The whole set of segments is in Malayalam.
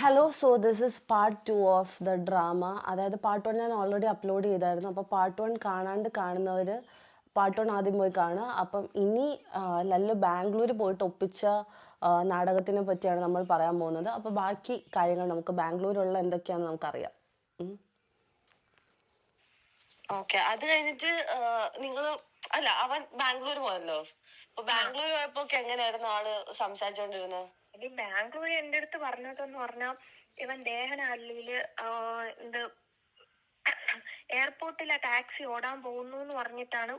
Hello, so this is part 2 of the drama. അതായത് പാർട്ട് 1 ഞാൻ ഓൾറെഡി അപ്ലോഡ് ചെയ്തായിരുന്നു. അപ്പോൾ പാർട്ട് 1 കാണാണ്ട് കാണുന്നവർ പാർട്ട് 1 ആദ്യം പോയി കാണുക. അപ്പം ഇനി ലല്ലു ബാംഗ്ലൂർ പോയിട്ട് ഒപ്പിച്ച നാടകത്തിനെ പറ്റിയാണ് നമ്മൾ പറയാൻ പോകുന്നത്. അപ്പോൾ ബാക്കി കാര്യങ്ങൾ നമുക്ക് ബാംഗ്ലൂരുള്ള എന്തൊക്കെയാണെന്ന് നമുക്കറിയാം. ഓക്കെ, അത് കഴിഞ്ഞിട്ട് നിങ്ങൾ അല്ല അവൻ ബാംഗ്ലൂർ പോയല്ലോ. അപ്പൊ ബാംഗ്ലൂർ പോയപ്പോ എങ്ങനെയായിരുന്നു ആള് സംസാരിച്ചോണ്ടിരുന്നത്? ഈ ബാംഗ്ലൂർ എന്റെ അടുത്ത് പറഞ്ഞതെന്ന് പറഞ്ഞാൽ ഇവൻ ദേഹനഹള്ളിയില് എന്ത് എയർപോർട്ടിലെ ടാക്സി ഓടാൻ പോകുന്നു എന്ന് പറഞ്ഞിട്ടാണ്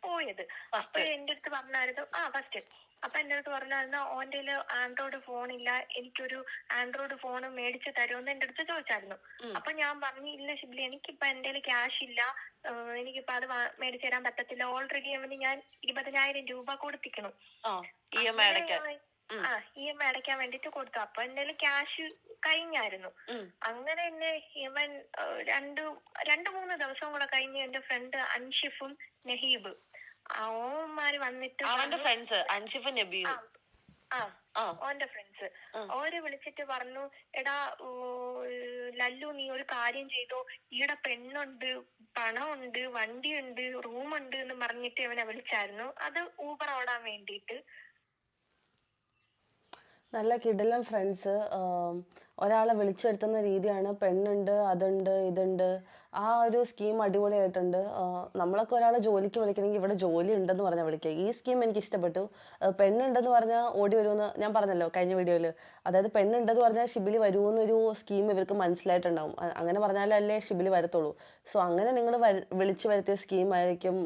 പോയത്. അപ്പൊ എന്റെ അടുത്ത് പറഞ്ഞായിരുന്നു ഫസ്റ്റ്. അപ്പൊ എന്റെ അടുത്ത് പറഞ്ഞായിരുന്നു ഓന്റെ ആൻഡ്രോയിഡ് ഫോണില്ല, എനിക്കൊരു ആൻഡ്രോയിഡ് ഫോൺ മേടിച്ച് തരുമെന്ന് എന്റെ അടുത്ത് ചോദിച്ചായിരുന്നു. അപ്പൊ ഞാൻ പറഞ്ഞു ഇല്ല ഷിബ്ലി, എനിക്കിപ്പൊ എന്റെ ക്യാഷ് ഇല്ല, എനിക്കിപ്പൊ അത് മേടിച്ചു തരാൻ പറ്റത്തില്ല. ഓൾറെഡി അവന് ഞാൻ 20,000 രൂപ കൊടുത്തിക്കണം ഇ എം ഐ അടയ്ക്കാൻ വേണ്ടിട്ട് കൊടുത്തു. അപ്പൊ എന്റെ ക്യാഷ് കഴിഞ്ഞായിരുന്നു. അങ്ങനെ തന്നെ ഇവൻ രണ്ടു മൂന്ന് ദിവസം കൂടെ കഴിഞ്ഞ് എന്റെ ഫ്രണ്ട് അൻഷിഫും നഹീബ് ഓന്മാര് വന്നിട്ട് അവന്റെ ഫ്രണ്ട്സ് അൻഷിഫും നബിയും ഓന്റെ ഫ്രണ്ട്സ് ഓര് വിളിച്ചിട്ട് പറഞ്ഞു, എടാ ലല്ലു നീ ഒരു കാര്യം ചെയ്തോ, ഈടെ പെണ്ണുണ്ട്, പണമുണ്ട്, വണ്ടിയുണ്ട്, റൂമുണ്ട് എന്ന് പറഞ്ഞിട്ട് ഇവനെ വിളിച്ചായിരുന്നു. അത് ഊബർ ഓടാൻ വേണ്ടിയിട്ട്. നല്ല കിടിലൻ ഫ്രണ്ട്സ്. ഒരാളെ വിളിച്ചു വരുത്തുന്ന രീതിയാണ്, പെണ്ണുണ്ട്, അതുണ്ട്, ഇതുണ്ട്. ആ ഒരു സ്കീം അടിപൊളിയായിട്ടുണ്ട്. നമ്മളൊക്കെ ഒരാളെ ജോലിക്ക് വിളിക്കണമെങ്കിൽ ഇവിടെ ജോലി ഉണ്ടെന്ന് പറഞ്ഞാൽ വിളിക്കുക. ഈ സ്കീം എനിക്ക് ഇഷ്ടപ്പെട്ടു. പെണ്ണുണ്ടെന്ന് പറഞ്ഞാൽ ഓടി വരുമെന്ന് ഞാൻ പറഞ്ഞല്ലോ കഴിഞ്ഞ വീഡിയോയിൽ. അതായത് പെണ്ണുണ്ടെന്ന് പറഞ്ഞാൽ ഷിബിലി വരുമെന്നൊരു സ്കീം ഇവർക്ക് മനസ്സിലായിട്ടുണ്ടാവും. അങ്ങനെ പറഞ്ഞാലല്ലേ ഷിബിലി വരത്തുള്ളൂ. സോ അങ്ങനെ നിങ്ങൾ വിളിച്ചു വരുത്തിയ സ്കീമായിരിക്കും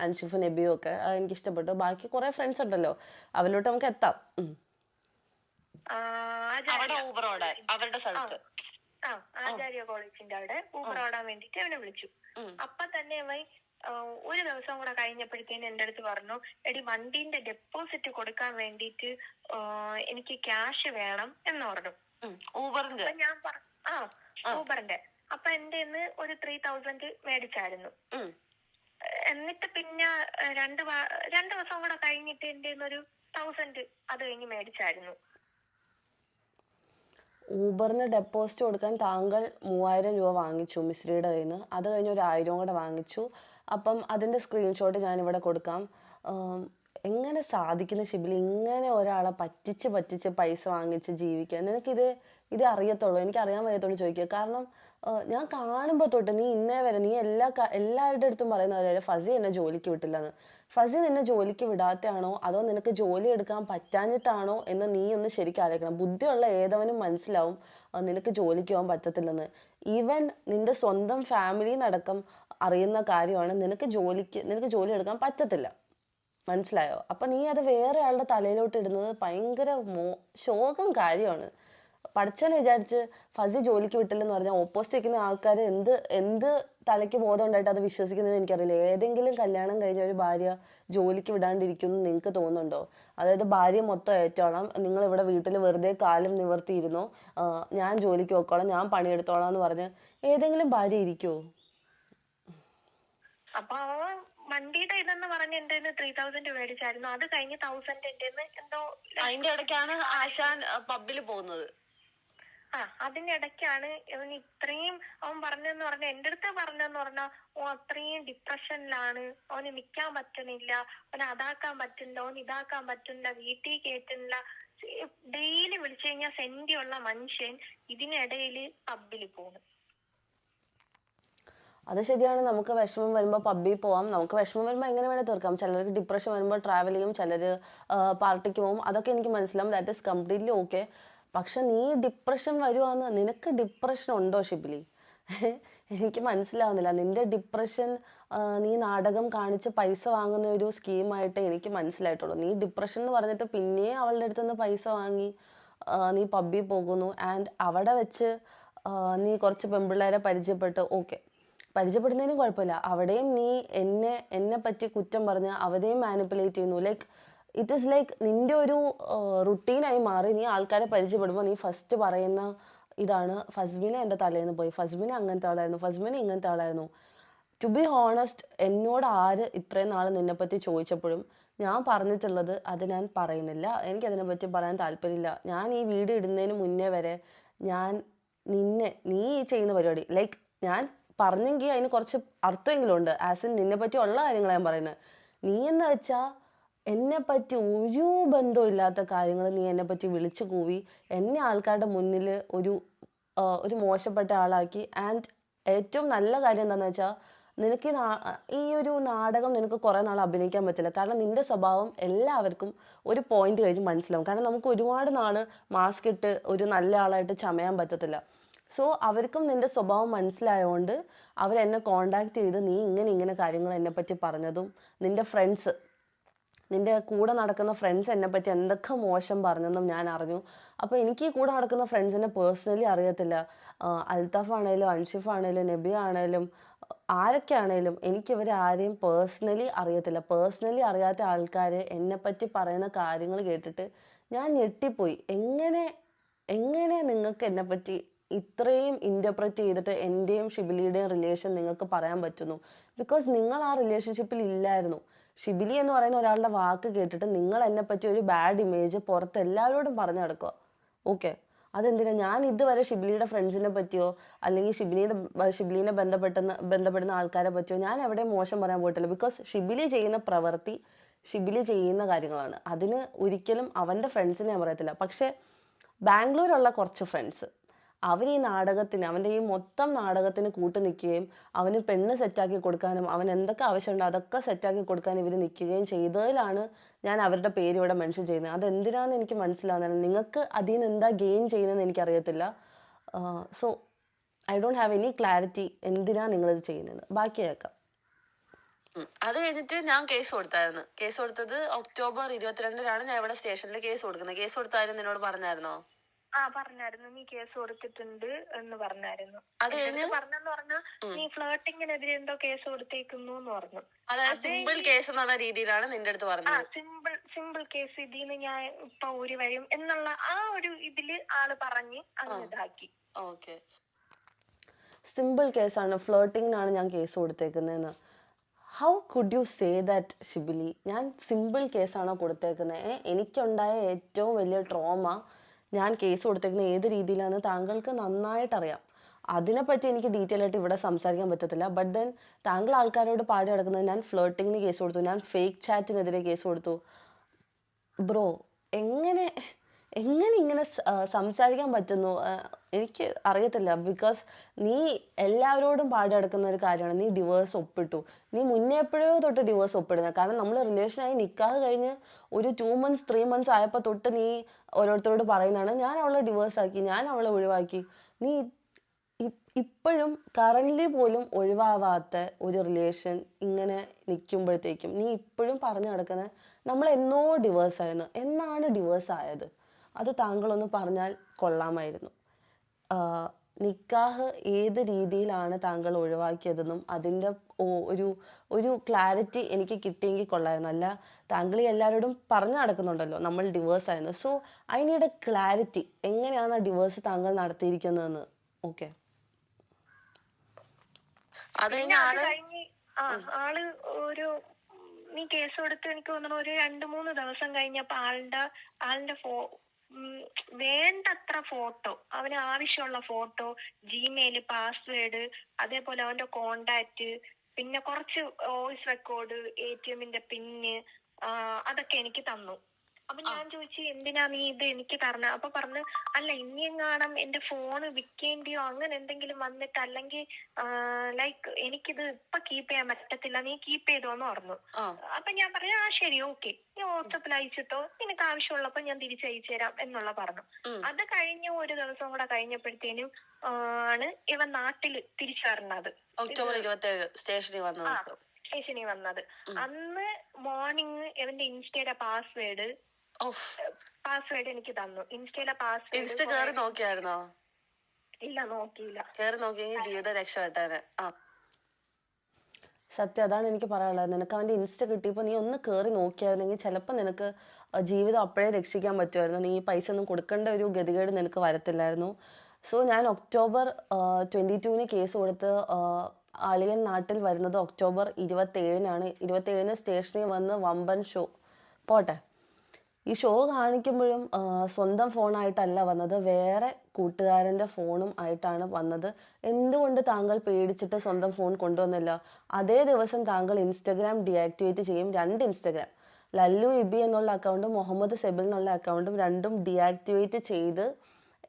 അൻഷിഫ് നബിയും ഒക്കെ. എനിക്കിഷ്ടപ്പെട്ടു. ബാക്കി കുറേ ഫ്രണ്ട്സ് ഉണ്ടല്ലോ, അവരിലോട്ട് നമുക്ക് എത്താം. അവരുടെ സ്ഥലത്ത് ആചാര്യ കോളേജിന്റെ അവിടെ ഊബർ ഓടാൻ വേണ്ടിട്ട് അവനെ വിളിച്ചു. അപ്പൊ തന്നെ അവൻ ഒരു ദിവസം കൂടെ കഴിഞ്ഞപ്പോഴത്തേന് എന്റെ അടുത്ത് പറഞ്ഞു, എടി വണ്ടീന്റെ ഡെപ്പോസിറ്റ് കൊടുക്കാൻ വേണ്ടിട്ട് എനിക്ക് ക്യാഷ് വേണം എന്ന് പറഞ്ഞു. ഊബറിന്റെ ഞാൻ ഊബറിന്റെ. അപ്പൊ എന്റെ ഒരു 3,000 മേടിച്ചായിരുന്നു. എന്നിട്ട് പിന്നെ രണ്ട് ദിവസം കൂടെ കഴിഞ്ഞിട്ട് എന്റെ ഒരു 1,000 അത് കഴിഞ്ഞ് മേടിച്ചായിരുന്നു. ഊബറിന് ഡെപ്പോസിറ്റ് കൊടുക്കാൻ താങ്കൾ 3,000 രൂപ വാങ്ങിച്ചു മിശ്രിയുടെ കയ്യിൽ നിന്ന്. അത് കഴിഞ്ഞ് 1,000 കൂടെ വാങ്ങിച്ചു. അപ്പം അതിൻ്റെ സ്ക്രീൻഷോട്ട് ഞാനിവിടെ കൊടുക്കാം. എങ്ങനെ സാധിക്കുന്ന ഷിബിലി ഇങ്ങനെ ഒരാളെ പറ്റിച്ച് പൈസ വാങ്ങിച്ച് ജീവിക്കാൻ? ഇത് അറിയത്തുള്ളൂ, എനിക്ക് അറിയാൻ വയ്യത്തുള്ളൂ ചോദിക്കുക. കാരണം ഞാൻ കാണുമ്പോൾ തൊട്ട് നീ ഇന്നേ വരെ നീ എല്ലാവരുടെ അടുത്തും പറയുന്ന പോലെ ഫസി എന്നെ ജോലിക്ക് വിട്ടില്ലെന്ന്. ഫസി നിന്നെ ജോലിക്ക് വിടാത്തയാണോ അതോ നിനക്ക് ജോലി എടുക്കാൻ പറ്റാഞ്ഞിട്ടാണോ എന്ന് നീ ഒന്ന് ശരിക്കും ആലോചിക്കണം. ബുദ്ധിയുള്ള ഏതവനും മനസ്സിലാവും നിനക്ക് ജോലിക്ക് പോകാൻ പറ്റത്തില്ലെന്ന്. ഈവൻ നിന്റെ സ്വന്തം ഫാമിലിന്നടക്കം അറിയുന്ന കാര്യമാണ് നിനക്ക് ജോലി എടുക്കാൻ പറ്റത്തില്ല. മനസ്സിലായോ? അപ്പം നീ അത് വേറെ ആളുടെ തലയിലോട്ട് ഇടുന്നത് ഭയങ്കര ശോകം കാര്യമാണ്. പഠിച്ചവനെ വിചാരിച്ച് ഫസി ജോലിക്ക് വിട്ടില്ലെന്ന് പറഞ്ഞാൽ ഓപ്പോസിറ്റ് നിൽക്കുന്ന ആൾക്കാർ എന്ത് തലയ്ക്ക് ബോധം ഉണ്ടായിട്ട് അത് വിശ്വസിക്കുന്നത് എനിക്കറിയില്ല. ഏതെങ്കിലും കല്യാണം കഴിഞ്ഞ ഒരു ഭാര്യ ജോലിക്ക് വിടാണ്ടിരിക്കുമെന്ന് നിങ്ങൾക്ക് തോന്നുന്നുണ്ടോ? അതായത് ഭാര്യ മൊത്തം ഏറ്റോളാം, നിങ്ങൾ ഇവിടെ വീട്ടിൽ വെറുതെ കാലം നിവർത്തിയിരുന്നോ, ഞാൻ ജോലിക്ക് പോയിക്കോളാം, ഞാൻ പണിയെടുത്തോളാം എന്ന് പറഞ്ഞ് ഏതെങ്കിലും ഭാര്യ ഇരിക്കുമോ? അപ്പൊ വണ്ടിയുടെ ഇതെന്ന് പറഞ്ഞ് എന്റെ 3,000 മേടിച്ചായിരുന്നു. അത് കഴിഞ്ഞ് 1,000 എന്റെ എന്തോ അതിന്റെ ഇടയ്ക്കാണ് ആശാൻ പബ്ബിൽ പോകുന്നത്. അതിന്റെ ഇടയ്ക്കാണ് ഇവന് ഇത്രയും അവൻ പറഞ്ഞെന്ന് പറഞ്ഞാൽ എന്റെ അടുത്ത് പറഞ്ഞെന്ന് പറഞ്ഞാൽ അത്രയും ഡിപ്രഷനിലാണ്, അവന് നിക്കാൻ പറ്റുന്നില്ല, അവന് അതാക്കാൻ പറ്റുന്നില്ല, അവന് ഇതാക്കാൻ പറ്റുന്നില്ല, വീട്ടിൽ കേറ്റുന്നില്ല. ഡെയിലി വിളിച്ചു കഴിഞ്ഞാൽ സെന്റിയുള്ള മനുഷ്യൻ ഇതിനിടയില് പബ്ബിൽ പോകുന്നു. അത് ശരിയാണ്. നമുക്ക് വിഷമം വരുമ്പോൾ പബ്ബിൽ പോവാം. നമുക്ക് വിഷമം വരുമ്പോൾ എങ്ങനെ വേണേൽ തീർക്കാം. ചിലർക്ക് ഡിപ്രഷൻ വരുമ്പോൾ ട്രാവൽ ചെയ്യും, ചിലർ പാർട്ടിക്ക് പോകും. അതൊക്കെ എനിക്ക് മനസ്സിലാവും. That is completely okay. പക്ഷെ നീ ഡിപ്രഷൻ വരുവാന്ന്, നിനക്ക് ഡിപ്രഷൻ ഉണ്ടോ ഷിബിലി? എനിക്ക് മനസ്സിലാവുന്നില്ല. നിന്റെ ഡിപ്രഷൻ നീ നാടകം കാണിച്ച് പൈസ വാങ്ങുന്ന ഒരു സ്കീമായിട്ട് എനിക്ക് മനസ്സിലായിട്ടുള്ളൂ. നീ ഡിപ്രഷൻ എന്ന് പറഞ്ഞിട്ട് പിന്നെ അവളുടെ അടുത്ത് നിന്ന് പൈസ വാങ്ങി നീ പബ്ബിൽ പോകുന്നു. ആൻഡ് അവിടെ വെച്ച് നീ കുറച്ച് പെൺപിള്ളേരെ പരിചയപ്പെട്ട്, ഓക്കെ, പരിചയപ്പെടുന്നതിനും കുഴപ്പമില്ല. അവിടെയും നീ എന്നെ പറ്റി കുറ്റം പറഞ്ഞ് അവരെയും മാനിപ്പുലേറ്റ് ചെയ്യുന്നു. ലൈക്ക് ഇറ്റ് ഈസ് ലൈക്ക് നിന്റെ ഒരു റുട്ടീനായി മാറി. നീ ആൾക്കാരെ പരിചയപ്പെടുമ്പോൾ നീ ഫസ്റ്റ് പറയുന്ന ഇതാണ്, ഫസ്മിന എൻ്റെ തലേന്ന് പോയി, ഫസ്മിന അങ്ങനത്തെ ആളായിരുന്നു, ഫസ്മിന ഇങ്ങനത്തെ ആളായിരുന്നു. ടു ബി ഹോണസ്റ്റ്, എന്നോട് ആര് ഇത്രയും നാൾ നിന്നെപ്പറ്റി ചോദിച്ചപ്പോഴും ഞാൻ പറഞ്ഞിട്ടുള്ളത് അത് ഞാൻ പറയുന്നില്ല. എനിക്കതിനെപ്പറ്റി പറയാൻ താല്പര്യമില്ല. ഞാൻ ഈ വീഡിയോ ഇടുന്നതിന് മുന്നേ വരെ ഞാൻ നീ ഈ ചെയ്യുന്ന പരിപാടി ലൈക്ക് ഞാൻ പറഞ്ഞെങ്കിൽ അതിന് കുറച്ച് അർത്ഥമെങ്കിലും ഉണ്ട്. ആസ് ഇൻ നിന്നെ പറ്റി ഉള്ള കാര്യങ്ങളാണ് ഞാൻ പറയുന്നത്. നീ എന്ന് വെച്ചാൽ എന്നെ പറ്റി ഒരു ബന്ധമില്ലാത്ത കാര്യങ്ങൾ നീ എന്നെ പറ്റി വിളിച്ചു കൂവി എന്നെ ആൾക്കാരുടെ മുന്നിൽ ഒരു മോശപ്പെട്ട ആളാക്കി. ആൻഡ് ഏറ്റവും നല്ല കാര്യം എന്താണെന്ന് വെച്ചാൽ നിനക്ക് ഈ ഒരു നാടകം നിനക്ക് കുറേ നാൾ അഭിനയിക്കാൻ പറ്റില്ല. കാരണം നിന്റെ സ്വഭാവം എല്ലാവർക്കും ഒരു പോയിന്റ് കഴിഞ്ഞ് മനസ്സിലാവും. കാരണം നമുക്ക് ഒരുപാട് നാൾ മാസ്ക് ഇട്ട് ഒരു നല്ല ആളായിട്ട് ചമയാൻ പറ്റത്തില്ല. സോ അവർക്കും നിന്റെ സ്വഭാവം മനസ്സിലായതുകൊണ്ട് അവരെന്നെ കോണ്ടാക്ട് ചെയ്ത് നീ ഇങ്ങനെ കാര്യങ്ങൾ എന്നെപ്പറ്റി പറഞ്ഞതും നിന്റെ കൂടെ നടക്കുന്ന ഫ്രണ്ട്സ് എന്നെപ്പറ്റി എന്തൊക്കെ മോശം പറഞ്ഞെന്നും ഞാൻ അറിഞ്ഞു. അപ്പോൾ എനിക്ക് ഈ കൂടെ നടക്കുന്ന ഫ്രണ്ട്സിനെ പേഴ്സണലി അറിയത്തില്ല. അൽത്താഫ് ആണേലും അൻഷിഫ് ആണേലും നബി ആണേലും ആരൊക്കെ ആണേലും എനിക്കിവരെ ആരെയും പേഴ്സണലി അറിയത്തില്ല. പേഴ്സണലി അറിയാത്ത ആൾക്കാർ എന്നെപ്പറ്റി പറയുന്ന കാര്യങ്ങൾ കേട്ടിട്ട് ഞാൻ ഞെട്ടിപ്പോയി. എങ്ങനെ നിങ്ങൾക്ക് എന്നെപ്പറ്റി ഇത്രയും ഇൻ്റർപ്രറ്റ് ചെയ്തിട്ട് എൻ്റെയും ഷിബിലിയുടെയും റിലേഷൻ നിങ്ങൾക്ക് പറയാൻ പറ്റുന്നു? ബിക്കോസ് നിങ്ങൾ ആ റിലേഷൻഷിപ്പിൽ ഇല്ലായിരുന്നു. ഷിബിലി എന്ന് പറയുന്ന ഒരാളുടെ വാക്ക് കേട്ടിട്ട് നിങ്ങൾ എന്നെപ്പറ്റി ഒരു ബാഡ് ഇമേജ് പുറത്ത് എല്ലാവരോടും പറഞ്ഞു നടക്കുക. ഓക്കെ, അതെന്തിനാ? ഞാൻ ഇതുവരെ ഷിബിലിയുടെ ഫ്രണ്ട്സിനെ പറ്റിയോ അല്ലെങ്കിൽ ഷിബിലിനെ ബന്ധപ്പെടുന്ന ആൾക്കാരെ പറ്റിയോ ഞാൻ എവിടെയും മോശം പറയാൻ പോയിട്ടില്ല. ബിക്കോസ് ഷിബിലി ചെയ്യുന്ന പ്രവൃത്തി ഷിബിലി ചെയ്യുന്ന കാര്യങ്ങളാണ്. അതിന് ഒരിക്കലും അവൻ്റെ ഫ്രണ്ട്സിനെ ഞാൻ പറയത്തില്ല. പക്ഷേ ബാംഗ്ലൂരുള്ള കുറച്ച് ഫ്രണ്ട്സ് ഈ നാടകത്തിന് അവൻ്റെ ഈ മൊത്തം നാടകത്തിന് കൂട്ട് നിൽക്കുകയും അവന് പെണ്ണ് സെറ്റാക്കി കൊടുക്കാനും അവൻ എന്തൊക്കെ ആവശ്യമുണ്ടോ അതൊക്കെ സെറ്റാക്കി കൊടുക്കാനും ഇവർ നിൽക്കുകയും ചെയ്തതിലാണ് ഞാൻ അവരുടെ പേര് ഇവിടെ മെൻഷൻ ചെയ്യുന്നത്. അതെന്തിനാന്ന് എനിക്ക് മനസ്സിലാവുന്നില്ല. നിങ്ങൾക്ക് അതിൽ നിന്ന് എന്താ ഗെയിൻ ചെയ്യുന്നതെന്ന് എനിക്കറിയത്തില്ല. So I don't have any clarity എന്തിനാണ് നിങ്ങളിത് ചെയ്യുന്നത്. ബാക്കി കേൾക്കാം. അത് കഴിഞ്ഞിട്ട് ഞാൻ കേസ് കൊടുത്തായിരുന്നു. കേസ് കൊടുത്തത് ഒക്ടോബർ 22-നാണ് ഞാൻ ഇവിടെ സ്റ്റേഷനിൽ കേസ് കൊടുക്കുന്നത്. കേസ് കൊടുത്തായിരുന്നു നിന്നോട് പറഞ്ഞായിരുന്നോ? പറഞ്ഞായിരുന്നു, നീ കേസ് കൊടുത്തിട്ടുണ്ട് എന്ന് പറഞ്ഞായിരുന്നു. അത് പറഞ്ഞെന്ന് പറഞ്ഞാൽ നീ ഫ്ലേട്ടിങ്ങിനെതിരെ എന്തോ കേസ് കൊടുത്തേക്കുന്നു എന്ന് പറഞ്ഞു. അതായത് സിമ്പിൾ കേസ് എന്നുള്ള രീതിയിലാണ് നിന്റെ അടുത്ത് പറഞ്ഞത്. സിമ്പിൾ കേസ് ഇതിന്ന് ഞാൻ ഇപ്പൊ ഒരു വരും എന്നുള്ള ആ ഒരു ഇതില് ആള് പറഞ്ഞ് അങ്ങ് ഇതാക്കി. ഓക്കെ, സിമ്പിൾ കേസാണ്, ഫ്ലേട്ടിങ്ങിനാണ് ഞാൻ കേസ് കൊടുത്തേക്കുന്നതെന്ന്. How could you say that Shibili? ഞാൻ സിമ്പിൾ കേസാണോ കൊടുത്തേക്കുന്നത്? എനിക്കുണ്ടായ ഏറ്റവും വലിയ ട്രോമ ഞാൻ കേസ് കൊടുത്തേക്കുന്ന ഏത് രീതിയിലാണെന്ന് താങ്കൾക്ക് നന്നായിട്ടറിയാം. അതിനെപ്പറ്റി എനിക്ക് ഡീറ്റെയിൽ ആയിട്ട് ഇവിടെ സംസാരിക്കാൻ പറ്റത്തില്ല. ബട്ട് ദെൻ താങ്കൾ ആൾക്കാരോട് പാടി നടക്കുന്നത് ഞാൻ ഫ്ലേട്ടിങ്ങിന് കേസ് കൊടുത്തു, ഞാൻ ഫേക്ക് ചാറ്റിനെതിരെ കേസ് കൊടുത്തു. ബ്രോ, എങ്ങനെ ഇങ്ങനെ സംസാരിക്കാൻ പറ്റുന്നു? എനിക്ക് അറിയത്തില്ല. ബിക്കോസ് നീ എല്ലാവരോടും പാടി നടക്കുന്ന ഒരു കാര്യമാണ് നീ ഡിവോഴ്സ് ഒപ്പിട്ടു. നീ മുന്നേ എപ്പോഴോ തൊട്ട് ഡിവോഴ്സ് ഒപ്പിടുന്നത്. കാരണം നമ്മൾ റിലേഷനായി നിക്കാഹ് കഴിഞ്ഞ് ഒരു 2 months 3 months ആയപ്പോൾ തൊട്ട് നീ ഓരോരുത്തരോട് പറയുന്നതാണ് ഞാൻ അവളെ ഡിവോഴ്സ് ആക്കി, ഞാൻ അവളെ ഒഴിവാക്കി. നീ ഇപ്പോഴും കറൻ്റ്ലി പോലും ഒഴിവാവാത്ത ഒരു റിലേഷൻ ഇങ്ങനെ നിൽക്കുമ്പോഴത്തേക്കും നീ ഇപ്പോഴും പറഞ്ഞു നടക്കുന്നത് നമ്മൾ എന്നോ ഡിവോഴ്സ് ആയിരുന്നു. എന്നാണ് ഡിവോഴ്സ് ആയത്? അത് താങ്കളൊന്ന് പറഞ്ഞാൽ കൊള്ളാമായിരുന്നു. നിക്കാഹ് ഏത് രീതിയിലാണ് താങ്കൾ ഒഴിവാക്കിയതെന്നും അതിൻ്റെ ഒരു ക്ലാരിറ്റി എനിക്ക് കിട്ടിയെങ്കിൽ കൊള്ളായിരുന്നു. അല്ല താങ്കൾ ഈ എല്ലാവരോടും പറഞ്ഞു നടക്കുന്നുണ്ടല്ലോ നമ്മൾ ഡിവോഴ്സ് ആയിരുന്നു. So I need A clarity. എങ്ങനെയാണ് ആ ഡിവോഴ്സ് താങ്കൾ നടത്തിയിരിക്കുന്നതെന്ന്. ഓക്കെ, അത് കഴിഞ്ഞ് ആള് ഒരു നീ കേസ് കൊടുത്ത് എനിക്ക് തോന്നുന്നു ഒരു 2-3 ദിവസം കഴിഞ്ഞപ്പോ ആളുടെ വേണ്ടത്ര ഫോട്ടോ, അവന് ആവശ്യമുള്ള ഫോട്ടോ, ജിമെയില് പാസ്വേഡ്, അതേപോലെ അവന്റെ കോണ്ടാക്ട്, പിന്നെ കുറച്ച് വോയിസ് റെക്കോർഡ്, ATM-ന്റെ പിന്ന്, അതൊക്കെ എനിക്ക് തന്നു. അപ്പൊ ഞാൻ ചോദിച്ചു എന്തിനാ നീ ഇത് എനിക്ക് തരണ? അപ്പൊ പറഞ്ഞു അല്ല ഇനിയെങ്ങാണം എന്റെ ഫോണ് വിൽക്കേണ്ടിയോ അങ്ങനെ എന്തെങ്കിലും വന്നിട്ട് അല്ലെങ്കിൽ ലൈക്ക് എനിക്കിത് ഇപ്പൊ കീപ്പ് ചെയ്യാൻ പറ്റത്തില്ല, നീ കീപ്പ് ചെയ്തോന്ന് പറഞ്ഞു. അപ്പൊ ഞാൻ പറഞ്ഞു ശരി ഓക്കെ, നീ വാട്സപ്പിൽ അയച്ചിട്ടോ, നിനക്ക് ആവശ്യമുള്ളപ്പോ ഞാൻ തിരിച്ചയച്ചു തരാം എന്നുള്ള പറഞ്ഞു. അത് കഴിഞ്ഞ ഒരു ദിവസം കൂടെ കഴിഞ്ഞപ്പോഴത്തേനും ആണ് ഇവൻ നാട്ടില് തിരിച്ചു വരണത്. ഒക്ടോബർ 27 സ്റ്റേഷനിൽ വന്നത്. അന്ന് മോർണിംഗ് ഇവന്റെ ഇൻസ്റ്റയുടെ പാസ്വേഡ് എനിക്ക് തന്നു. ഇൻസ്റ്റയിലെ പാസ്വേഡ് നോക്കിയായിരുന്നോ? ഇല്ല, നോക്കിയില്ല. നോക്കിയെങ്കിൽ ജീവിതം രക്ഷപ്പെട്ടേനെ. സത്യം അതാണ് എനിക്ക് പറയാനുള്ളത്. നിനക്ക് അവൻ്റെ ഇൻസ്റ്റ കിട്ടിയപ്പോൾ നീ ഒന്ന് കയറി നോക്കിയായിരുന്നെങ്കിൽ ചിലപ്പോൾ നിനക്ക് ജീവിതം അപ്പോഴേ രക്ഷിക്കാൻ പറ്റുമായിരുന്നു. നീ പൈസ ഒന്നും കൊടുക്കേണ്ട ഒരു ഗതികേട് നിനക്ക് വരത്തില്ലായിരുന്നു. സോ ഞാൻ ഒക്ടോബർ 22-ന് കേസ് കൊടുത്ത് അളിയൻ നാട്ടിൽ വരുന്നത് ഒക്ടോബർ 27-നാണ്. 27-ന് സ്റ്റേഷനിൽ വന്ന് വമ്പൻ ഷോ പോട്ടെ. ഈ ഷോ കാണിക്കുമ്പോഴും സ്വന്തം ഫോണായിട്ടല്ല വന്നത്, വേറെ കൂട്ടുകാരൻ്റെ ഫോണും ആയിട്ടാണ് വന്നത്. എന്തുകൊണ്ട് താങ്കൾ പേടിച്ചിട്ട് സ്വന്തം ഫോൺ കൊണ്ടുവന്നില്ല? അതേ ദിവസം താങ്കൾ ഇൻസ്റ്റഗ്രാം ഡീആക്ടിവേറ്റ് ചെയ്യും. 2 ഇൻസ്റ്റഗ്രാം, ലല്ലു ഇബി എന്നുള്ള അക്കൗണ്ടും മുഹമ്മദ് സെബിൽ എന്നുള്ള അക്കൗണ്ടും രണ്ടും ഡീആക്ടിവേറ്റ് ചെയ്ത്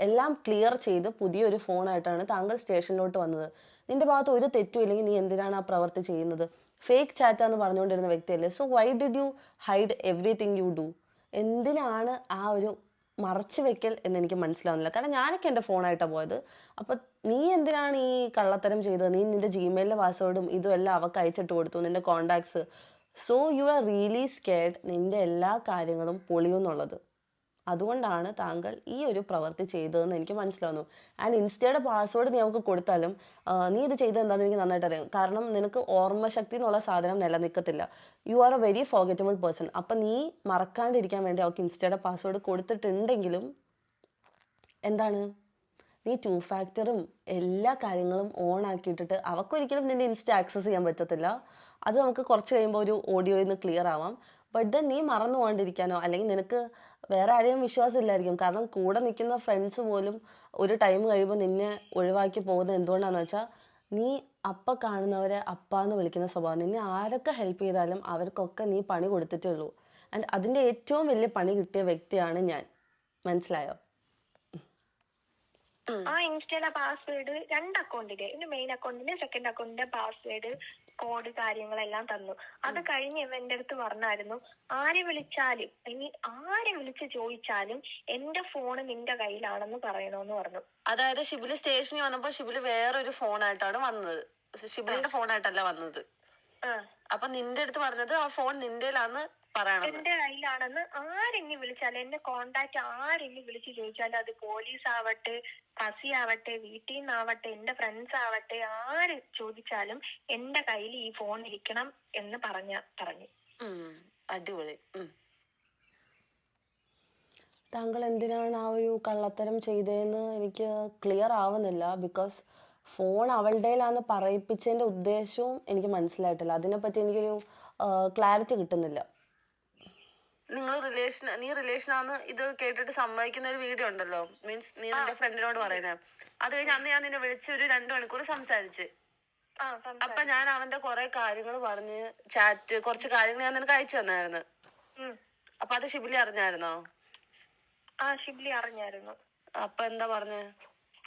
എല്ലാം ക്ലിയർ ചെയ്ത് പുതിയൊരു ഫോണായിട്ടാണ് താങ്കൾ സ്റ്റേഷനിലോട്ട് വന്നത്. നിന്റെ ഭാഗത്ത് ഒരു തെറ്റും ഇല്ലെങ്കിൽ നീ എന്തിനാണ് ആ പ്രവൃത്തി ചെയ്യുന്നത്? ഫേക്ക് ചാറ്റാന്ന് പറഞ്ഞുകൊണ്ടിരുന്ന വ്യക്തിയല്ലേ. So why did you hide everything you do? എന്തിനാണ് ആ ഒരു മറച്ചു വെക്കൽ എന്ന് എനിക്ക് മനസ്സിലാവുന്നില്ല. കാരണം ഞാനൊക്കെ എൻ്റെ ഫോണായിട്ടാണ് പോയത്. അപ്പം നീ എന്തിനാണ് ഈ കള്ളത്തരം ചെയ്തത്? നീ നിന്റെ ജിമെയിലിലെ പാസ്വേഡും ഇതും എല്ലാം അവർക്ക് അയച്ചിട്ട് കൊടുത്തു, നിന്റെ contacts. So you are really scared നിന്റെ എല്ലാ കാര്യങ്ങളും പൊളിയുന്നുള്ളത്. അതുകൊണ്ടാണ് താങ്കൾ ഈ ഒരു പ്രവൃത്തി ചെയ്തതെന്ന് എനിക്ക് മനസ്സിലാവുന്നു. ആൻഡ് ഇൻസ്റ്റയുടെ പാസ്വേഡ് നീ അവൾക്ക് കൊടുത്താലും നീ ഇത് ചെയ്തത് എന്താണെന്ന് എനിക്ക് നന്നായിട്ട് അറിയാം. കാരണം നിനക്ക് ഓർമ്മശക്തി എന്നുള്ള സാധനം നിലനിൽക്കത്തില്ല. You are a very forgettable person. അപ്പം നീ മറക്കാണ്ടിരിക്കാൻ വേണ്ടി അവൾക്ക് ഇൻസ്റ്റയുടെ പാസ്വേഡ് കൊടുത്തിട്ടുണ്ടെങ്കിലും എന്താണ്, നീ 2 ഫാക്ടറും എല്ലാ കാര്യങ്ങളും ഓൺ ആക്കിയിട്ടിട്ട് അവൾക്കൊരിക്കലും നിന്റെ ഇൻസ്റ്റ ആക്സസ് ചെയ്യാൻ പറ്റത്തില്ല. അത് നമുക്ക് കുറച്ച് കഴിയുമ്പോൾ ഒരു ഓഡിയോയിൽ നിന്ന് ക്ലിയർ ആവാം. ബട്ട് ദെൻ നീ മറന്നു പോകാണ്ടിരിക്കാനോ അല്ലെങ്കിൽ നിനക്ക് വേറെ ആരെയും വിശ്വാസമില്ലായിരിക്കും. കാരണം കൂടെ നിൽക്കുന്ന ഫ്രണ്ട്സ് പോലും ഒരു ടൈം കഴിയുമ്പോൾ നിന്നെ ഒഴിവാക്കി പോകുന്നത് എന്തുകൊണ്ടാണെന്ന് വെച്ചാൽ നീ അപ്പം കാണുന്നവരെ അപ്പാന്ന് വിളിക്കുന്ന സ്വഭാവം. നിന്നെ ആരൊക്കെ ഹെൽപ്പ് ചെയ്താലും അവർക്കൊക്കെ നീ പണി കൊടുത്തിട്ടേ ഉള്ളൂ. ആൻഡ് അതിൻ്റെ ഏറ്റവും വലിയ പണി കിട്ടിയ വ്യക്തിയാണ് ഞാൻ. മനസ്സിലായോ? ആ ഇൻസ്റ്റയിലെ പാസ്വേഡ് 2 അക്കൗണ്ടിന്റെ, എന്റെ മെയിൻ അക്കൗണ്ടിന്റെ സെക്കൻഡ് അക്കൗണ്ടിന്റെ പാസ്വേഡ്, കോഡ്, കാര്യങ്ങളെല്ലാം തന്നു. അത് കഴിഞ്ഞ് ഇവ എന്റെ അടുത്ത് പറഞ്ഞായിരുന്നു, ആര് വിളിച്ചാലും ഇനി ആര് വിളിച്ച് ചോദിച്ചാലും എന്റെ ഫോണ് നിന്റെ കയ്യിലാണെന്ന് പറയണോന്ന് പറഞ്ഞു. അതായത് ഷിബിലി സ്റ്റേഷനിൽ വന്നപ്പോൾ ഷിബിലി വേറൊരു ഫോണായിട്ടാണ് വന്നത്. ഷിബിലിന്റെ ഫോണായിട്ടല്ല വന്നത്. അപ്പൊ നിന്റെ അടുത്ത് പറഞ്ഞത് ആ ഫോൺ നിന്റെലാന്ന് പറയണം. എന്റെ കയ്യിലാണെന്ന് ആരെന്നെ വിളിച്ചാലും, എന്റെ കോണ്ടാക്ട് ആരെന്നെ വിളിച്ച് ചോദിച്ചാലും, അത് പോലീസ് ആവട്ടെ, കസി ആവട്ടെ, വീട്ടിൽ നിന്നാവട്ടെ, എന്റെ ഫ്രണ്ട്സ് ആവട്ടെ, ആര് ചോദിച്ചാലും എന്റെ കയ്യിൽ ഈ ഫോൺ ഇരിക്കണം എന്ന് പറഞ്ഞു. അടിപൊളി. താങ്കൾ എന്തിനാണ് ആ ഒരു കള്ളത്തരം ചെയ്തതെന്ന് എനിക്ക് ക്ലിയർ ആവുന്നില്ല. ബിക്കോസ് ഫോൺ അവളുടേലാന്ന് പറയിപ്പിച്ചതിൻ്റെ ഉദ്ദേശവും എനിക്ക് മനസ്സിലായിട്ടില്ല. അതിനെപ്പറ്റി എനിക്കൊരു ക്ലാരിറ്റി കിട്ടുന്നില്ല. നീ റിലേഷനാന്ന് ഇത് കേട്ടിട്ട് സമ്മതിക്കുന്ന ഒരു വീഡിയോ ഉണ്ടല്ലോ, മീൻസ് നീ നിന്റെ ഫ്രണ്ടിനോട് പറയുന്നത്. അത് കഴിഞ്ഞ് അന്ന് ഞാൻ നിന്നെ വിളിച്ച് ഒരു 2 മണിക്കൂർ സംസാരിച്ച്. അപ്പൊ ഞാൻ അവന്റെ കുറെ കാര്യങ്ങൾ പറഞ്ഞ് ചാറ്റ് കുറച്ച് കാര്യങ്ങൾ ഞാൻ നിനക്ക് അയച്ചു തന്നായിരുന്നു. അപ്പൊ അത് ഷിബിലി അറിഞ്ഞായിരുന്നോ? ഷിബിലി അറിഞ്ഞായിരുന്നു. അപ്പൊ എന്താ പറഞ്ഞേ?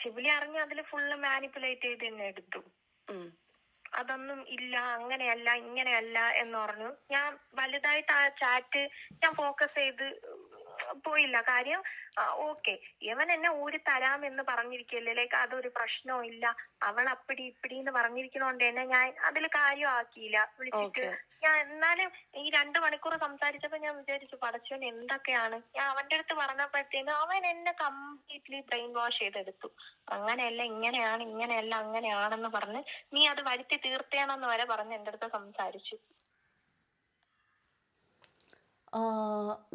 ഷിബിലി അറിഞ്ഞ അതില് ഫുള്ള് മാനിപ്പുലേറ്റ് ചെയ്ത് തന്നെ എടുത്തു. അതൊന്നും ഇല്ല, അങ്ങനെയല്ല ഇങ്ങനെയല്ല എന്ന് പറഞ്ഞു. ഞാൻ വലുതായിട്ട് ആ ചാറ്റ് ഞാൻ ഫോക്കസ് ചെയ്ത് പോയില്ല. കാര്യം ഓക്കെ, ഇവൻ എന്നെ ഊരി തരാമെന്ന് പറഞ്ഞിരിക്കല്ലേ, ലൈക്ക് അതൊരു പ്രശ്നവും ഇല്ല, അവൾ അപ്പിടി ഇപ്പിടി എന്ന് പറഞ്ഞിരിക്കണോണ്ട് തന്നെ ഞാൻ അതിൽ കാര്യമാക്കിയില്ല. വിളിച്ചിട്ട് ഞാൻ എന്നാലും ഈ 2 മണിക്കൂർ സംസാരിച്ചപ്പോ ഞാൻ വിചാരിച്ചു, പടച്ചോൻ എന്തൊക്കെയാണ്. ഞാൻ അവന്റെ അടുത്ത് പറഞ്ഞപ്പോഴത്തേനും അവൻ എന്നെ കംപ്ലീറ്റ്ലി ബ്രെയിൻ വാഷ് ചെയ്തെടുത്തു. അങ്ങനെയല്ല ഇങ്ങനെയാണ്, ഇങ്ങനെയല്ല അങ്ങനെയാണെന്ന് പറഞ്ഞ് നീ അത് വരുത്തി തീർത്തേണെന്ന് വരെ പറഞ്ഞ് എൻ്റെ അടുത്ത് സംസാരിച്ചു.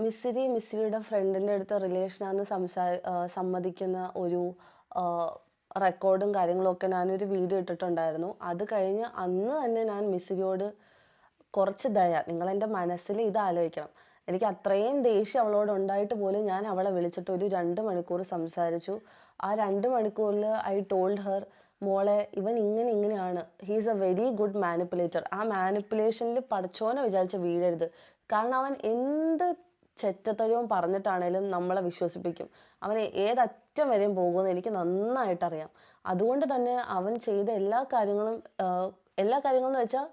മിസ്സിരിയുടെ ഫ്രണ്ടിൻ്റെ അടുത്ത് റിലേഷനാന്ന് സമ്മതിക്കുന്ന ഒരു റെക്കോർഡും കാര്യങ്ങളും ഒക്കെ ഞാനൊരു വീഡിയോ ഇട്ടിട്ടുണ്ടായിരുന്നു. അത് കഴിഞ്ഞ് അന്ന് തന്നെ ഞാൻ മിസ്സിരിയോട് കുറച്ച് നിങ്ങളെൻ്റെ മനസ്സിൽ ഇത് ആലോചിക്കണം, എനിക്ക് അത്രയും ദേഷ്യം അവളോട് ഉണ്ടായിട്ട് പോലും ഞാൻ അവളെ വിളിച്ചിട്ട് ഒരു 2 മണിക്കൂർ സംസാരിച്ചു. ആ 2 മണിക്കൂറിൽ ഐ ടോൾഡ് ഹെർ, മോളെ ഇവൻ ഇങ്ങനെയാണ്, he's A very good manipulator. ആ മാനിപ്പുലേഷനിൽ പഠിച്ചോനെ വിചാരിച്ച് വീഴരുത്. കാരണം അവൻ എന്ത് ചെറ്റത്തരവും പറഞ്ഞിട്ടാണേലും നമ്മളെ വിശ്വസിപ്പിക്കും. അവൻ ഏതറ്റം വരെയും പോകുമെന്ന് എനിക്ക് നന്നായിട്ടറിയാം. അതുകൊണ്ട് തന്നെ അവൻ ചെയ്ത എല്ലാ കാര്യങ്ങളും എന്ന് വെച്ചാൽ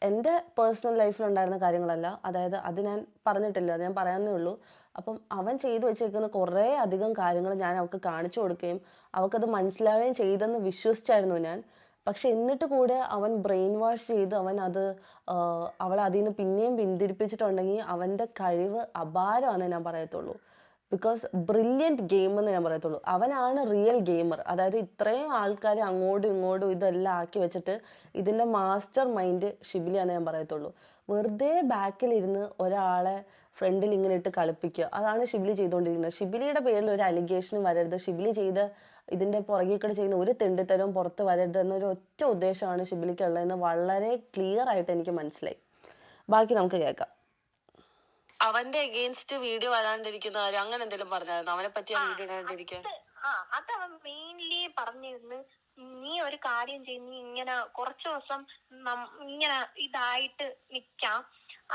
എൻ്റെ പേഴ്സണൽ ലൈഫിലുണ്ടായിരുന്ന കാര്യങ്ങളല്ല. അതായത് അത് ഞാൻ പറഞ്ഞിട്ടില്ല, അത് ഞാൻ പറയാന്നേ ഉള്ളൂ. അപ്പം അവൻ ചെയ്തു വെച്ചേക്കുന്ന കുറേ അധികം കാര്യങ്ങൾ ഞാൻ അവൾക്ക് കാണിച്ചു കൊടുക്കുകയും അവൾക്കത് മനസ്സിലാവുകയും ചെയ്തെന്ന് വിശ്വസിച്ചായിരുന്നു ഞാൻ. പക്ഷെ എന്നിട്ട് കൂടെ അവൻ ബ്രെയിൻ വാഷ് ചെയ്ത് അവളെ അതിൽ നിന്ന് പിന്നെയും പിന്തിരിപ്പിച്ചിട്ടുണ്ടെങ്കിൽ അവൻ്റെ കഴിവ് അപാരമാണെന്ന് ഞാൻ പറയത്തുള്ളൂ. ബിക്കോസ് ബ്രില്യൻറ്റ് ഗെയിം എന്ന് ഞാൻ പറയത്തുള്ളൂ. അവനാണ് റിയൽ ഗെയിമർ. അതായത് ഇത്രയും ആൾക്കാരെ അങ്ങോട്ടും ഇങ്ങോട്ടും ഇതെല്ലാം ആക്കി വെച്ചിട്ട് ഇതിൻ്റെ മാസ്റ്റർ മൈൻഡ് ഷിബിലിയാണെന്ന് ഞാൻ പറയത്തുള്ളൂ. വെറുതെ ബാക്കിലിരുന്ന് ഒരാളെ ഫ്രണ്ടിൽ ഇങ്ങനെ ഇട്ട് കളിപ്പിക്കുക, അതാണ് ഷിബിലി ചെയ്തുകൊണ്ടിരിക്കുന്നത്. ഷിബിലിയുടെ പേരിൽ ഒരു അലിഗേഷനും വരരുത്, ഷിബിലി ചെയ്ത ഇതിൻ്റെ പുറകെ കൂടെ ചെയ്യുന്ന ഒരു തെണ്ടിത്തരവും പുറത്ത് വരരുത് എന്നൊരു ഒറ്റ ഉദ്ദേശമാണ് ഷിബിലിക്കുള്ളതെന്ന് വളരെ ക്ലിയർ ആയിട്ട് എനിക്ക് മനസ്സിലായി. ബാക്കി നമുക്ക് കേൾക്കാം. അവന്റെ അഗെയിൻസ്റ്റ് വീഡിയോ വരാണ്ടിരിക്കുന്ന കാര്യം അങ്ങനെ എന്തെങ്കിലും പറഞ്ഞായിരുന്നു? അവനെ പറ്റി ആ വീഡിയോ ഇടാണ്ടിരിക്കാൻ? അത് അവൻ മെയിൻലി പറഞ്ഞിരുന്നു, നീ ഒരു കാര്യം ചെയ്യും, നീ ഇങ്ങനെ കുറച്ചു ദിവസം ഇങ്ങനെ ഇതായിട്ട് നിക്കാം,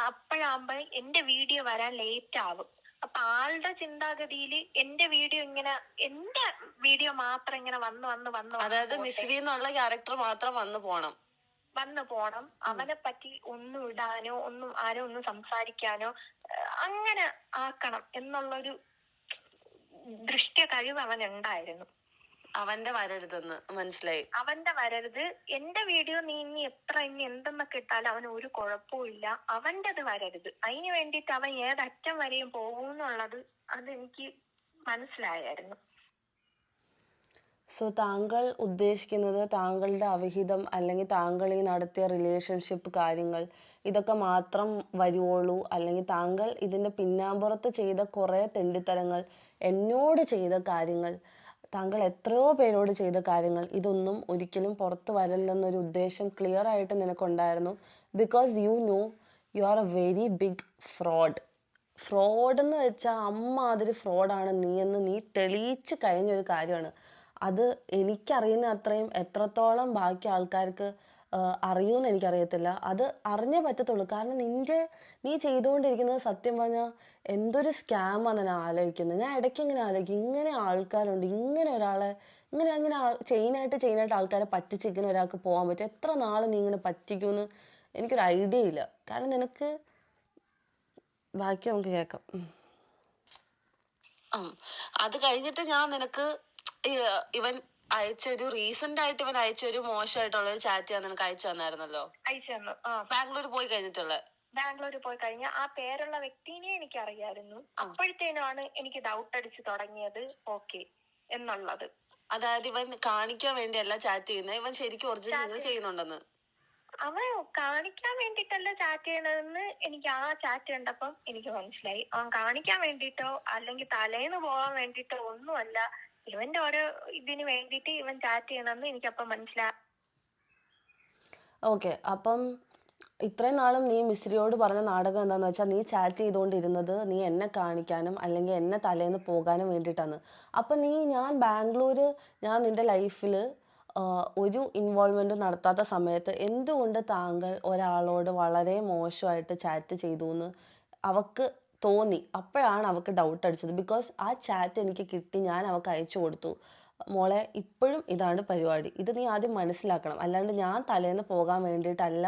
അപ്പോഴാകുമ്പോ എന്റെ വീഡിയോ വരാൻ ലേറ്റ് ആവും. അപ്പൊ ആളുടെ ചിന്താഗതിയില് എന്റെ വീഡിയോ മാത്രം ഇങ്ങനെ വന്ന് അതായത് മിസ്രി എന്നുള്ള ക്യാരക്ടർ മാത്രം വന്നു പോണം. അവനെ പറ്റി ഒന്നും ഇടാനോ ഒന്നും ആരോ ഒന്നും സംസാരിക്കാനോ അങ്ങനെ ആക്കണം എന്നുള്ളൊരു ദൃഷ്ട്യ കഴിവ് അവനുണ്ടായിരുന്നു. അവന്റെ വരരുതെന്ന് മനസ്സിലായി. അവന്റെ വരരുത്, എന്റെ വീഡിയോ നീ ഇനി എന്തെന്നൊക്കെ ഇട്ടാലും അവന് ഒരു കുഴപ്പവും ഇല്ല, അവന്റേത് വരരുത്. അതിന് വേണ്ടിയിട്ട് അവൻ ഏതറ്റം വരെയും പോകുന്നുള്ളത് അതെനിക്ക് മനസ്സിലായായിരുന്നു. സോ താങ്കൾ ഉദ്ദേശിക്കുന്നത് താങ്കളുടെ അവിഹിതം അല്ലെങ്കിൽ താങ്കൾ ഈ നടത്തിയ റിലേഷൻഷിപ്പ് കാര്യങ്ങൾ ഇതൊക്കെ മാത്രം വരുവുള്ളൂ, അല്ലെങ്കിൽ താങ്കൾ ഇതിൻ്റെ പിന്നാമ്പുറത്ത് ചെയ്ത കുറേ തെണ്ടിത്തരങ്ങൾ, എന്നോട് ചെയ്ത കാര്യങ്ങൾ, താങ്കൾ എത്രയോ പേരോട് ചെയ്ത കാര്യങ്ങൾ, ഇതൊന്നും ഒരിക്കലും പുറത്ത് വരില്ലെന്നൊരു ഉദ്ദേശം ക്ലിയർ ആയിട്ട് നിനക്കുണ്ടായിരുന്നു. Because you are a very big fraud. ഫ്രോഡെന്ന് വെച്ചാൽ അമ്മാതിരി ഫ്രോഡാണ് നീ എന്ന് നീ തെളിയിച്ച് കഴിഞ്ഞൊരു കാര്യമാണ്. അത് എനിക്കറിയുന്ന അത്രയും എത്രത്തോളം ബാക്കി ആൾക്കാർക്ക് അറിയുമെന്ന് എനിക്കറിയത്തില്ല. അത് അറിഞ്ഞേ പറ്റത്തുള്ളൂ. കാരണം നീ ചെയ്തുകൊണ്ടിരിക്കുന്നത് സത്യം പറഞ്ഞാൽ എന്തൊരു സ്കാമാണ് ഞാൻ ആലോചിക്കുന്നത്. ഞാൻ ഇടയ്ക്ക് ഇങ്ങനെ ആലോചിക്കും, ഇങ്ങനെ ആൾക്കാരുണ്ട്, ഇങ്ങനെ ഒരാളെ ഇങ്ങനെ ചെയിനായിട്ട് ആൾക്കാരെ പറ്റിച്ച് ഇങ്ങനെ ഒരാൾക്ക് പോകാൻ പറ്റും. എത്ര നാൾ നീ ഇങ്ങനെ പറ്റിക്കുമെന്ന് എനിക്കൊരു ഐഡിയ ഇല്ല. കാരണം നിനക്ക് ബാക്കി നമുക്ക് കേൾക്കാം. അത് കഴിഞ്ഞിട്ട് ഞാൻ നിനക്ക് ഇവൻ റീസെന്റ് ആയിട്ട് ഇവൻ അയച്ചൊരു മോശമായിട്ടുള്ളൊരു ചാറ്റ് ഞാൻ നിനക്ക് അയച്ചു തന്നായിരുന്നല്ലോ. ബാംഗ്ലൂർ പോയി കഴിഞ്ഞ ആ പേരുള്ള വ്യക്തിനെ എനിക്ക് അറിയായിരുന്നു. അപ്പോഴത്തേനുമാണ് എനിക്ക് ഡൗട്ട് അടിച്ച് തുടങ്ങിയത് ഓക്കെ എന്നുള്ളത്. അതായത് ഇവൻ കാണിക്കാൻ വേണ്ടിയല്ല ചാറ്റ് ചെയ്യുന്നത്, ഇവൻ ശരിക്കും ഒറിജിനൽ ചെയ്യുന്നുണ്ടെന്ന്. അവൻ കാണിക്കാൻ വേണ്ടിട്ടല്ല ചാറ്റ് ചെയ്യണതെന്ന് എനിക്ക് ആ ചാറ്റ് കണ്ടപ്പം എനിക്ക് മനസ്സിലായി. അവൻ കാണിക്കാൻ വേണ്ടിട്ടോ അല്ലെങ്കിൽ തലേന്ന് പോകാൻ വേണ്ടിട്ടോ ഒന്നുമല്ല, ഇവന്റെ ഓരോ ഇതിന് വേണ്ടിട്ട് ഇവൻ ചാറ്റ് ചെയ്യണമെന്ന് എനിക്കപ്പം മനസ്സിലായി. ഓക്കെ, അപ്പം ഇത്രയും നാളും നീ മിസ്രിയോട് പറഞ്ഞ നാടകം എന്താണെന്ന് വെച്ചാൽ നീ ചാറ്റ് ചെയ്തുകൊണ്ടിരുന്നത് നീ എന്നെ കാണിക്കാനും അല്ലെങ്കിൽ എന്നെ തലേന്ന് പോകാനും വേണ്ടിയിട്ടാണ്. അപ്പം ഞാൻ നിൻ്റെ ലൈഫിൽ ഒരു ഇൻവോൾവ്മെൻറ്റും നടത്താത്ത സമയത്ത് എന്തുകൊണ്ട് താങ്കൾ ഒരാളോട് വളരെ മോശമായിട്ട് ചാറ്റ് ചെയ്തു എന്ന് അവൾക്ക് തോന്നി? അപ്പോഴാണ് അവൾക്ക് ഡൗട്ട് അടിച്ചത്. ബിക്കോസ് ആ ചാറ്റ് എനിക്ക് കിട്ടി, ഞാൻ അവൾക്ക് അയച്ചു കൊടുത്തു. മോളെ, ഇപ്പോഴും ഇതാണ് പരിപാടി, ഇത് നീ ആദ്യം മനസ്സിലാക്കണം. അല്ലാണ്ട് ഞാൻ തലേന്ന് പോകാൻ വേണ്ടിയിട്ടല്ല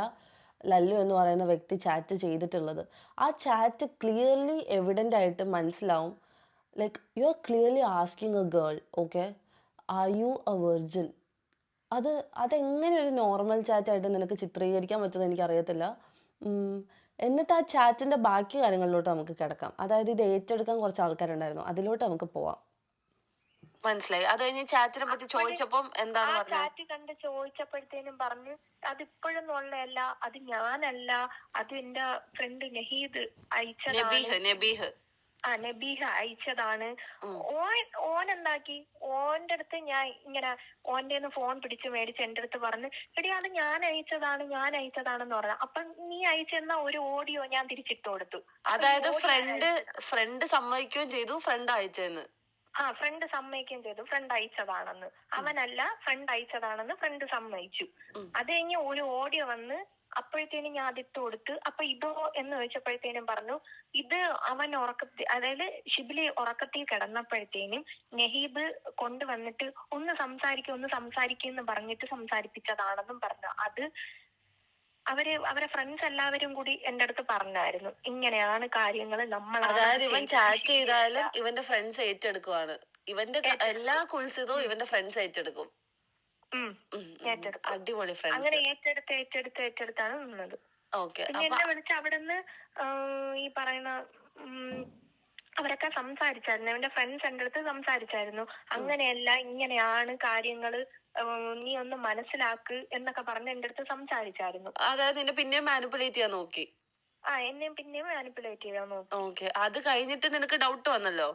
ലല്ലു എന്ന് പറയുന്ന വ്യക്തി ചാറ്റ് ചെയ്തിട്ടുള്ളത്. ആ ചാറ്റ് ക്ലിയർലി എവിഡൻ്റ് ആയിട്ട് മനസ്സിലാവും. Like you are clearly asking A girl, okay, are you A virgin? അതെങ്ങനെ ഒരു നോർമൽ ചാറ്റായിട്ട് നിനക്ക് ചിത്രീകരിക്കാൻ പറ്റുമെന്ന് എനിക്കറിയത്തില്ല. എന്നിട്ട് ആ ചാറ്റിൻ്റെ ബാക്കി കാര്യങ്ങളിലോട്ട് നമുക്ക് കിടക്കാം. അതായത് ഇത് ഏറ്റെടുക്കാൻ കുറച്ച് ആൾക്കാരുണ്ടായിരുന്നു, അതിലോട്ട് നമുക്ക് പോവാം. മനസ്സിലായി. അത് കഴിഞ്ഞ് ചാറ്റിനെ പറ്റി ചോദിച്ചപ്പം എന്താണ് പറഞ്ഞത്? ചാറ്റ് കണ്ട് ചോദിച്ചപ്പോഴത്തേനും പറഞ്ഞു അതിപ്പോഴൊന്നും ഉള്ളതല്ല, അത് ഞാനല്ല, അത് എന്റെ ഫ്രണ്ട് നഹീദ് അയച്ചതാണ്. നബീഹ അയച്ചതാണ്. ഓൻ എന്താക്കി, ഓന്റെ അടുത്ത് ഞാൻ ഇങ്ങനെ ഓന്റെ ഫോൺ പിടിച്ച് മേടിച്ച് എന്റെ അടുത്ത് പറഞ്ഞു, എടി അത് ഞാൻ അയച്ചതാണെന്ന് പറഞ്ഞു. അപ്പൊ നീ അയച്ചെന്ന ഒരു ഓഡിയോ ഞാൻ തിരിച്ചിട്ട് കൊടുത്തു. അതായത് ഫ്രണ്ട് സമ്മതിക്കുകയും ചെയ്തു ഫ്രണ്ട് അയച്ചെന്ന്. ഫ്രണ്ട് സമ്മതിക്കുകയും ചെയ്തു ഫ്രണ്ട് അയച്ചതാണെന്ന്. അവനല്ല, ഫ്രണ്ട് അയച്ചതാണെന്ന് ഫ്രണ്ട് സമ്മതിച്ചു. അത് കഴിഞ്ഞ് ഒരു ഓഡിയോ വന്ന് അപ്പോഴത്തേനും ഞാൻ അതിട്ട് കൊടുത്ത്. അപ്പൊ ഇതോ എന്ന് ചോദിച്ചപ്പോഴത്തേനും പറഞ്ഞു ഇത് അവൻ അതായത് ഷിബിലി ഉറക്കത്തിൽ കിടന്നപ്പോഴത്തേനും നഹീബ് കൊണ്ടുവന്നിട്ട് ഒന്ന് സംസാരിക്കുമെന്ന് പറഞ്ഞിട്ട് സംസാരിപ്പിച്ചതാണെന്നും പറഞ്ഞു. അത് അവരെ ഫ്രണ്ട്സ് എല്ലാവരും കൂടി എന്റെ അടുത്ത് പറഞ്ഞായിരുന്നു, ഇങ്ങനെയാണ് കാര്യങ്ങൾ. അതായത് ഇവൻ ചാറ്റ് ചെയ്താലും ഇവന്റെ ഫ്രണ്ട്സ് ഏറ്റെടുക്കുവാണ്, ഇവന്റെ എല്ലാ കുൽസിതവും ഇവന്റെ ഫ്രണ്ട്സ് ഏറ്റെടുക്കും. അടിപൊളി ഫ്രണ്ട്സ്. അങ്ങനെ ഏറ്റെടുത്താണ് നിന്നത്. പിന്നെ എന്നെ വിളിച്ച് അവിടുന്ന് ഈ പറയുന്ന അവരൊക്കെ സംസാരിച്ചായിരുന്നു, എന്റെ ഫ്രണ്ട്സ് എന്റെ അടുത്ത് സംസാരിച്ചായിരുന്നു. അങ്ങനെയല്ല, ഇങ്ങനെയാണ് കാര്യങ്ങള്, നീ ഒന്ന് മനസ്സിലാക്ക് എന്നൊക്കെ പറഞ്ഞ് എന്റെ അടുത്ത് സംസാരിച്ചായിരുന്നു. അതായത് നിന്നെ പിന്നെ മാനിപ്പുലേറ്റ് ചെയ്യാൻ നോക്കി. എന്നെ പിന്നെ മാനിപ്പുലേറ്റ് ചെയ്യാൻ നോക്കി. ഓക്കെ, അത് കഴിഞ്ഞിട്ട് നിനക്ക് ഡൗട്ട് വന്നല്ലോ,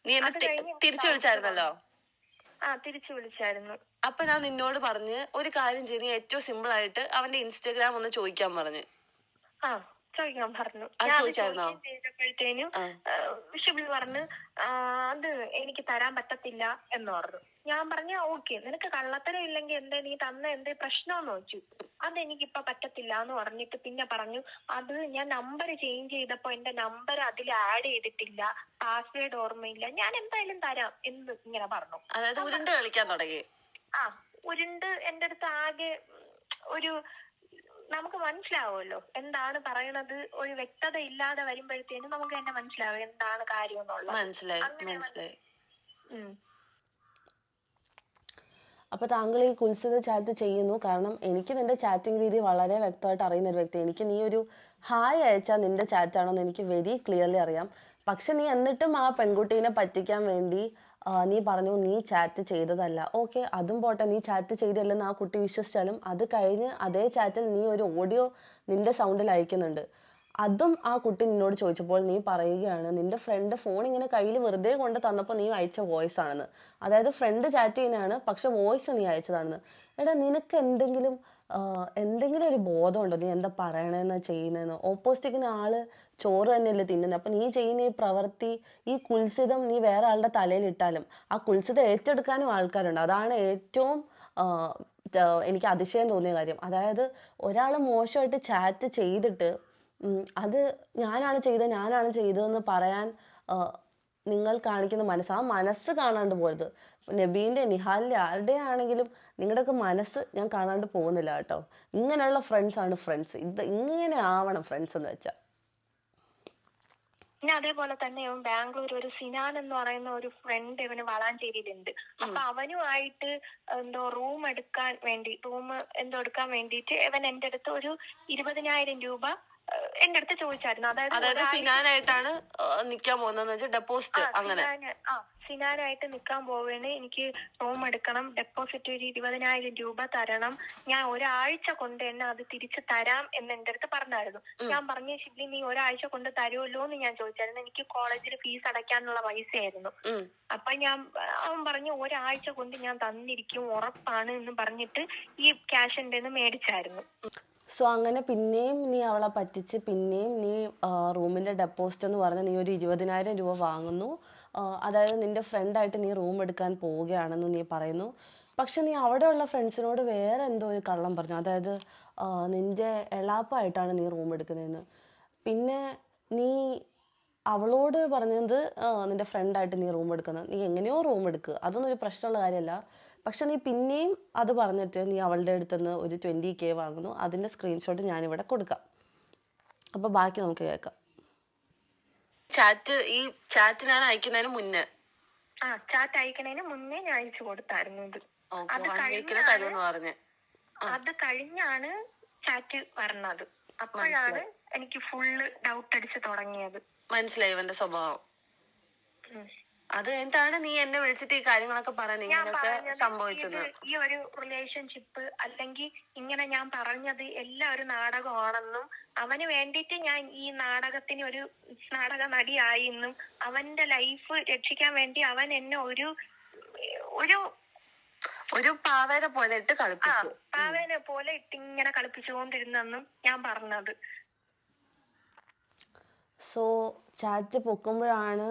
നീ എന്നെ തിരിച്ചു വിളിച്ചായിരുന്നല്ലോ. തിരിച്ചു വിളിച്ചായിരുന്നു. അപ്പൊ ഞാൻ നിന്നോട് പറഞ്ഞ് ഒരു കാര്യം ചെയ്ത് ഏറ്റവും സിമ്പിൾ ആയിട്ട് അവന്റെ ഇൻസ്റ്റാഗ്രാം ഒന്ന് ചോദിക്കാൻ പറഞ്ഞു. ചോദിക്കാൻ പറഞ്ഞു. ചോദിച്ചപ്പോഴത്തേനും ആ. ഷിബിൽ പറഞ്ഞ് അത് എനിക്ക് തരാൻ പറ്റത്തില്ല എന്ന് പറഞ്ഞു. ഞാൻ പറഞ്ഞ ഓക്കെ, നിനക്ക് കള്ളത്തരം ഇല്ലെങ്കിൽ എന്തേ നീ തന്ന എന്തേ പ്രശ്നമെന്ന് ചോദിച്ചു. അതെനിക്കിപ്പൊ പറ്റത്തില്ല എന്ന് പറഞ്ഞിട്ട് പിന്നെ പറഞ്ഞു അത് ഞാൻ നമ്പർ ചേഞ്ച് ചെയ്തപ്പോ എന്റെ നമ്പർ അതിൽ ആഡ് ചെയ്തിട്ടില്ല, പാസ്വേഡ് ഓർമ്മയില്ല, ഞാൻ എന്തായാലും തരാം എന്ന് ഇങ്ങനെ പറഞ്ഞു. അതായത് ഉരുണ്ട് കളിക്കാൻ തുടങ്ങി. ആ ഉരുണ്ട് എന്റെ അടുത്ത് ആകെ ഒരു നമുക്ക് മനസ്സിലാവുമല്ലോ എന്താണ് പറയണത്. ഒരു വ്യക്തത ഇല്ലാതെ വരുമ്പോഴത്തേനും നമുക്ക് തന്നെ മനസ്സിലാവും എന്താണ് കാര്യം എന്നുള്ളത്. മനസ്സിലായി. ഉം. അപ്പോൾ താങ്കൾ ഈ കുൽസിത ചാറ്റ് ചെയ്യുന്നു കാരണം എനിക്ക് നിന്റെ ചാറ്റിംഗ് രീതി വളരെ വ്യക്തമായിട്ട് അറിയുന്ന ഒരു വ്യക്തി. എനിക്ക് നീ ഒരു ഹായ് അയച്ചാൽ നിന്റെ ചാറ്റാണോ എന്ന് എനിക്ക് വെരി ക്ലിയർലി അറിയാം. പക്ഷെ നീ എന്നിട്ടും ആ പെൺകുട്ടീനെ പറ്റിക്കാൻ വേണ്ടി നീ പറഞ്ഞു നീ ചാറ്റ് ചെയ്തതല്ല. ഓക്കെ, അതും പോട്ടെ, നീ ചാറ്റ് ചെയ്തില്ലെന്ന് ആ കുട്ടി വിശ്വസിച്ചാലും അത് കഴിഞ്ഞ് അതേ ചാറ്റിൽ നീ ഒരു ഓഡിയോ നിന്റെ സൗണ്ടിൽ അയക്കുന്നുണ്ട്. അതും ആ കുട്ടി നിന്നോട് ചോദിച്ചപ്പോൾ നീ പറയുകയാണ് നിന്റെ ഫ്രണ്ട് ഫോൺ ഇങ്ങനെ കയ്യിൽ വെറുതെ കൊണ്ട് തന്നപ്പോൾ നീ അയച്ച വോയിസ് ആണെന്ന്. അതായത് ഫ്രണ്ട് ചാറ്റ് ചെയ്യുന്നതാണ്, പക്ഷെ വോയിസ് നീ അയച്ചതാണെന്ന്. എടാ, നിനക്ക് എന്തെങ്കിലും ഒരു ബോധമുണ്ടോ നീ എന്താ പറയണതെന്ന് ചെയ്യുന്നതെന്ന്? ഓപ്പോസിറ്റിക്കുന്ന ആള് ചോറ് തന്നെയല്ലേ തിന്നുന്നത്. അപ്പം നീ ചെയ്യുന്ന ഈ പ്രവൃത്തി, ഈ കുൽസിതം നീ വേറെ ആളുടെ തലയിൽ ഇട്ടാലും ആ കുൽസിതം ഏറ്റെടുക്കാനും ആൾക്കാരുണ്ട്. അതാണ് ഏറ്റവും എനിക്ക് അതിശയം തോന്നിയ കാര്യം. അതായത് ഒരാൾ മോശമായിട്ട് ചാറ്റ് ചെയ്തിട്ട് അത് ഞാനാണ് ചെയ്തതെന്ന് പറയാൻ നിങ്ങൾ കാണിക്കുന്ന മനസ്സ്, ആ മനസ്സ് കാണാണ്ട് പോകരുത്. നബീൻ്റെ, നിഹാലിൻ്റെ, ആരുടെ ആണെങ്കിലും നിങ്ങളുടെയൊക്കെ മനസ്സ് ഞാൻ കാണാണ്ട് പോകുന്നില്ല കേട്ടോ. ഇങ്ങനെയുള്ള ഫ്രണ്ട്സാണ് ഫ്രണ്ട്സ്. ഇങ്ങനെ ആവണം ഫ്രണ്ട്സ് എന്ന് വെച്ചാൽ. പിന്നെ അതേപോലെ തന്നെ ഇവൻ ബാംഗ്ലൂർ ഒരു സിനാൻ എന്ന് പറയുന്ന ഒരു ഫ്രണ്ട് ഇവന് വളാഞ്ചേരിയിലുണ്ട്. അപ്പൊ അവനുമായിട്ട് റൂം എടുക്കാൻ വേണ്ടിയിട്ട് ഇവൻ എന്റെ അടുത്ത് ഒരു 20,000 രൂപ എന്റെ അടുത്ത് ചോദിച്ചായിരുന്നു. അതായത് സിനാനായിട്ടാണ് നിക്കാൻ പോകുന്നത്, ഡെപ്പോസിറ്റ് അങ്ങനെ. സിനാനായിട്ട് നിക്കാൻ പോവേണ്, എനിക്ക് റൂം എടുക്കണം, ഡെപ്പോസിറ്റ് ഒരു 20,000 രൂപ തരണം, ഞാൻ ഒരാഴ്ച കൊണ്ട് തന്നെ അത് തിരിച്ചു തരാം എന്ന് എന്റെ അടുത്ത് പറഞ്ഞായിരുന്നു. ഞാൻ പറഞ്ഞു ഷിബ്ലി നീ ഒരാഴ്ച കൊണ്ട് തരുമല്ലോ എന്ന് ഞാൻ ചോദിച്ചായിരുന്നു. എനിക്ക് കോളേജിൽ ഫീസ് അടയ്ക്കാനുള്ള പൈസയായിരുന്നു. അപ്പൊ അവൻ പറഞ്ഞു ഒരാഴ്ച കൊണ്ട് ഞാൻ തന്നിരിക്കും, ഉറപ്പാണ് എന്ന് പറഞ്ഞിട്ട് ഈ ക്യാഷ് എന്റെ മേടിച്ചായിരുന്നു. സോ അങ്ങനെ പിന്നെയും നീ അവളെ പറ്റിച്ച് പിന്നെയും നീ റൂമിൻ്റെ ഡെപ്പോസിറ്റ് എന്ന് പറഞ്ഞ് നീ ഒരു 20,000 രൂപ വാങ്ങുന്നു. അതായത് നിൻ്റെ ഫ്രണ്ടായിട്ട് നീ റൂം എടുക്കാൻ പോവുകയാണെന്ന് നീ പറയുന്നു. പക്ഷെ നീ അവിടെയുള്ള ഫ്രണ്ട്സിനോട് വേറെ എന്തോ ഒരു കള്ളം പറഞ്ഞു. അതായത് നിൻ്റെ എളാപ്പമായിട്ടാണ് നീ റൂം എടുക്കുന്നതെന്ന്. പിന്നെ നീ അവളോട് പറഞ്ഞത് നിൻ്റെ ഫ്രണ്ടായിട്ട് നീ റൂം എടുക്കുന്നത്. നീ എങ്ങനെയോ റൂം എടുക്കുക, അതൊന്നും ഒരു പ്രശ്നമുള്ള കാര്യമല്ല. പക്ഷെ നീ പിന്നെയും അത് പറഞ്ഞിട്ട് നീ അവളുടെ അടുത്തുനിന്ന് ഒരു 20K വാങ്ങുന്നു. അതിൻ്റെ സ്ക്രീൻഷോട്ട് ഞാനിവിടെ കൊടുക്കാം. അപ്പോൾ ബാക്കി നമുക്ക് കേൾക്കാം. ഈ ചാറ്റ് ഞാൻ അയക്കുന്നതിന് മുന്നേ ചാറ്റ് അയക്കുന്നതിന് മുന്നേ ഞാൻ അയച്ചു കൊടുത്തായിരുന്നു. അത് കഴിഞ്ഞാണ് ചാറ്റ് പറഞ്ഞത്. അപ്പോഴാണ് എനിക്ക് ഫുള്ള് ഡൗട്ട് അടിച്ച് തുടങ്ങിയത്. മനസ്സിലായി ഇവന്റെ സ്വഭാവം. അത് കഴിഞ്ഞിട്ടാണ് നീ എന്നെ വിളിച്ചിട്ട് ഈ കാര്യങ്ങളൊക്കെ പറയുന്നത്, ഇങ്ങനെയൊക്കെ സംഭവിച്ചത്. ഈ ഒരു റിലേഷൻഷിപ്പ് അല്ലെങ്കിൽ ഇങ്ങനെ ഞാൻ പറഞ്ഞത് എല്ലാം ഒരു നാടകമാണെന്നും അവന് വേണ്ടിയിട്ട് ഞാൻ ഈ നാടകത്തിന് ഒരു നാടക നടിയായി എന്നും അവന്റെ ലൈഫ് രക്ഷിക്കാൻ വേണ്ടി അവൻ എന്നെ ഒരു പാവേനെ പോലെ ഇട്ട് കളിപ്പിച്ചു. പാവേനെ പോലെ ഇട്ട് ഇങ്ങനെ കളിപ്പിച്ചുകൊണ്ടിരുന്നെന്നും ഞാൻ പറഞ്ഞത്. സോ ചാറ്റ് പൊക്കുമ്പോഴാണ്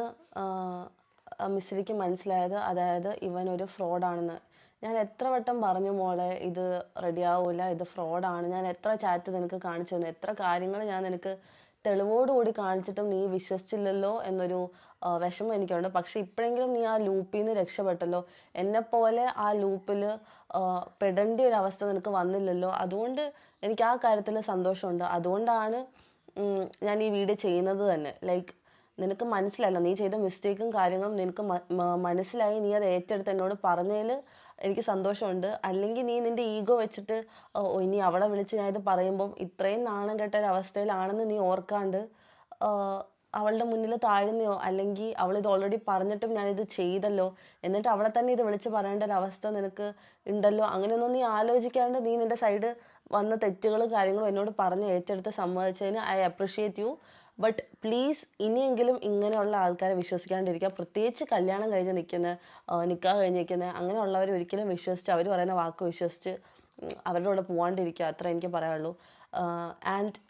മിസ്രിക്ക് മനസ്സിലായത്, അതായത് ഇവൻ ഒരു ഫ്രോഡാണെന്ന്. ഞാൻ എത്ര വട്ടം പറഞ്ഞു മോളെ ഇത് റെഡിയാവില്ല, ഇത് ഫ്രോഡാണ്, ഞാൻ എത്ര ചാറ്റ് നിനക്ക് കാണിച്ചു തന്നു, എത്ര കാര്യങ്ങൾ ഞാൻ നിനക്ക് തെളിവോടുകൂടി കാണിച്ചിട്ടും നീ വിശ്വസിച്ചില്ലല്ലോ എന്നൊരു വിഷമം എനിക്കുണ്ട്. പക്ഷെ ഇപ്പോഴെങ്കിലും നീ ആ ലൂപ്പിൽ നിന്ന് രക്ഷപ്പെട്ടല്ലോ, എന്നെപ്പോലെ ആ ലൂപ്പിൽ പെടേണ്ട ഒരു അവസ്ഥ നിനക്ക് വന്നില്ലല്ലോ. അതുകൊണ്ട് എനിക്ക് ആ കാര്യത്തിൽ സന്തോഷമുണ്ട്. അതുകൊണ്ടാണ് ഞാൻ ഈ വീഡിയോ ചെയ്യുന്നത് തന്നെ. ലൈക്ക് നിനക്ക് മനസ്സിലായല്ലോ, നീ ചെയ്ത മിസ്റ്റേക്കും കാര്യങ്ങളും നിനക്ക് മനസ്സിലായി, നീ അത് ഏറ്റെടുത്ത് എന്നോട് പറഞ്ഞതിൽ എനിക്ക് സന്തോഷമുണ്ട്. അല്ലെങ്കിൽ നീ നിൻ്റെ ഈഗോ വെച്ചിട്ട് ഇനി അവളെ വിളിച്ച് ഞാൻ ഇത് പറയുമ്പം ഇത്രയും നാണം കെട്ട ഒരു അവസ്ഥയിലാണെന്ന് നീ ഓർക്കാണ്ട് അവളുടെ മുന്നിൽ താഴ്ന്നയോ, അല്ലെങ്കിൽ അവളിത് ഓൾറെഡി പറഞ്ഞിട്ടും ഞാനിത് ചെയ്തല്ലോ എന്നിട്ട് അവളെ തന്നെ ഇത് വിളിച്ച് പറയേണ്ട ഒരു അവസ്ഥ നിനക്ക് ഉണ്ടല്ലോ, അങ്ങനെയൊന്നും നീ ആലോചിക്കാണ്ട് നീ നിൻ്റെ സൈഡ് വന്ന തെറ്റുകളും കാര്യങ്ങളും എന്നോട് പറഞ്ഞ് ഏറ്റെടുത്ത് സമ്മതിച്ചതിന് I appreciate you. But please ഇനിയെങ്കിലും ഇങ്ങനെയുള്ള ആൾക്കാരെ വിശ്വസിക്കാണ്ടിരിക്കുക. പ്രത്യേകിച്ച് കല്യാണം കഴിഞ്ഞ് നിൽക്കാതെ കഴിഞ്ഞ് നിൽക്കുന്ന അങ്ങനെയുള്ളവർ ഒരിക്കലും വിശ്വസിച്ച് അവർ പറയുന്ന വാക്ക് വിശ്വസിച്ച് അവരുടെ കൂടെ പോകാണ്ടിരിക്കുക. അത്ര എനിക്ക് പറയാനുള്ളൂ. ആൻഡ്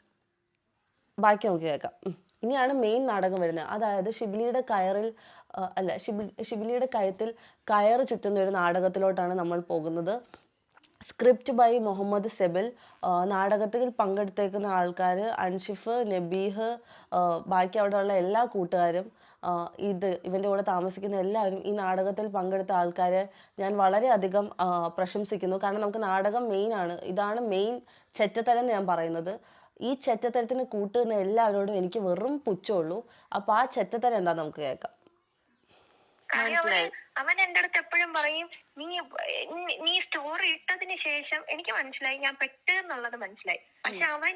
ബാക്കി നമുക്ക് കേൾക്കാം. ഇനിയാണ് മെയിൻ നാടകം വരുന്നത്. അതായത് ഷിബിലിയുടെ കയറിൽ അല്ല ഷിബിലിയുടെ കഴുത്തിൽ കയറ് ചുറ്റുന്ന ഒരു നാടകത്തിലോട്ടാണ് നമ്മൾ പോകുന്നത്. സ്ക്രിപ്റ്റ് ബൈ മുഹമ്മദ് സെബിൽ. നാടകത്തിൽ പങ്കെടുത്തേക്കുന്ന ആൾക്കാർ അൻഷിഫ്, നബീഹ്, ബാക്കി അവിടെയുള്ള എല്ലാ കൂട്ടുകാരും, ഇവൻ്റെ കൂടെ താമസിക്കുന്ന എല്ലാവരും, ഈ നാടകത്തിൽ പങ്കെടുത്ത ആൾക്കാരെ ഞാൻ വളരെയധികം പ്രശംസിക്കുന്നു. കാരണം നമുക്ക് നാടകം മെയിനാണ്, ഇതാണ് മെയിൻ ചെറ്റത്തരം എന്ന് ഞാൻ പറയുന്നത്. ഈ ചെറ്റത്തരത്തിന് കൂട്ടുന്ന എല്ലാവരോടും എനിക്ക് വെറും പുച്ഛമുള്ളൂ. അപ്പോൾ ആ ചെറ്റത്തരം എന്താ നമുക്ക് കേൾക്കാം. അവൻ എന്റെ അടുത്ത് എപ്പോഴും പറയും, നീ സ്റ്റോറി ഇട്ടതിന് ശേഷം എനിക്ക് മനസ്സിലായി, ഞാൻ പെട്ടെന്നുള്ളത് മനസ്സിലായി. പക്ഷെ അവൻ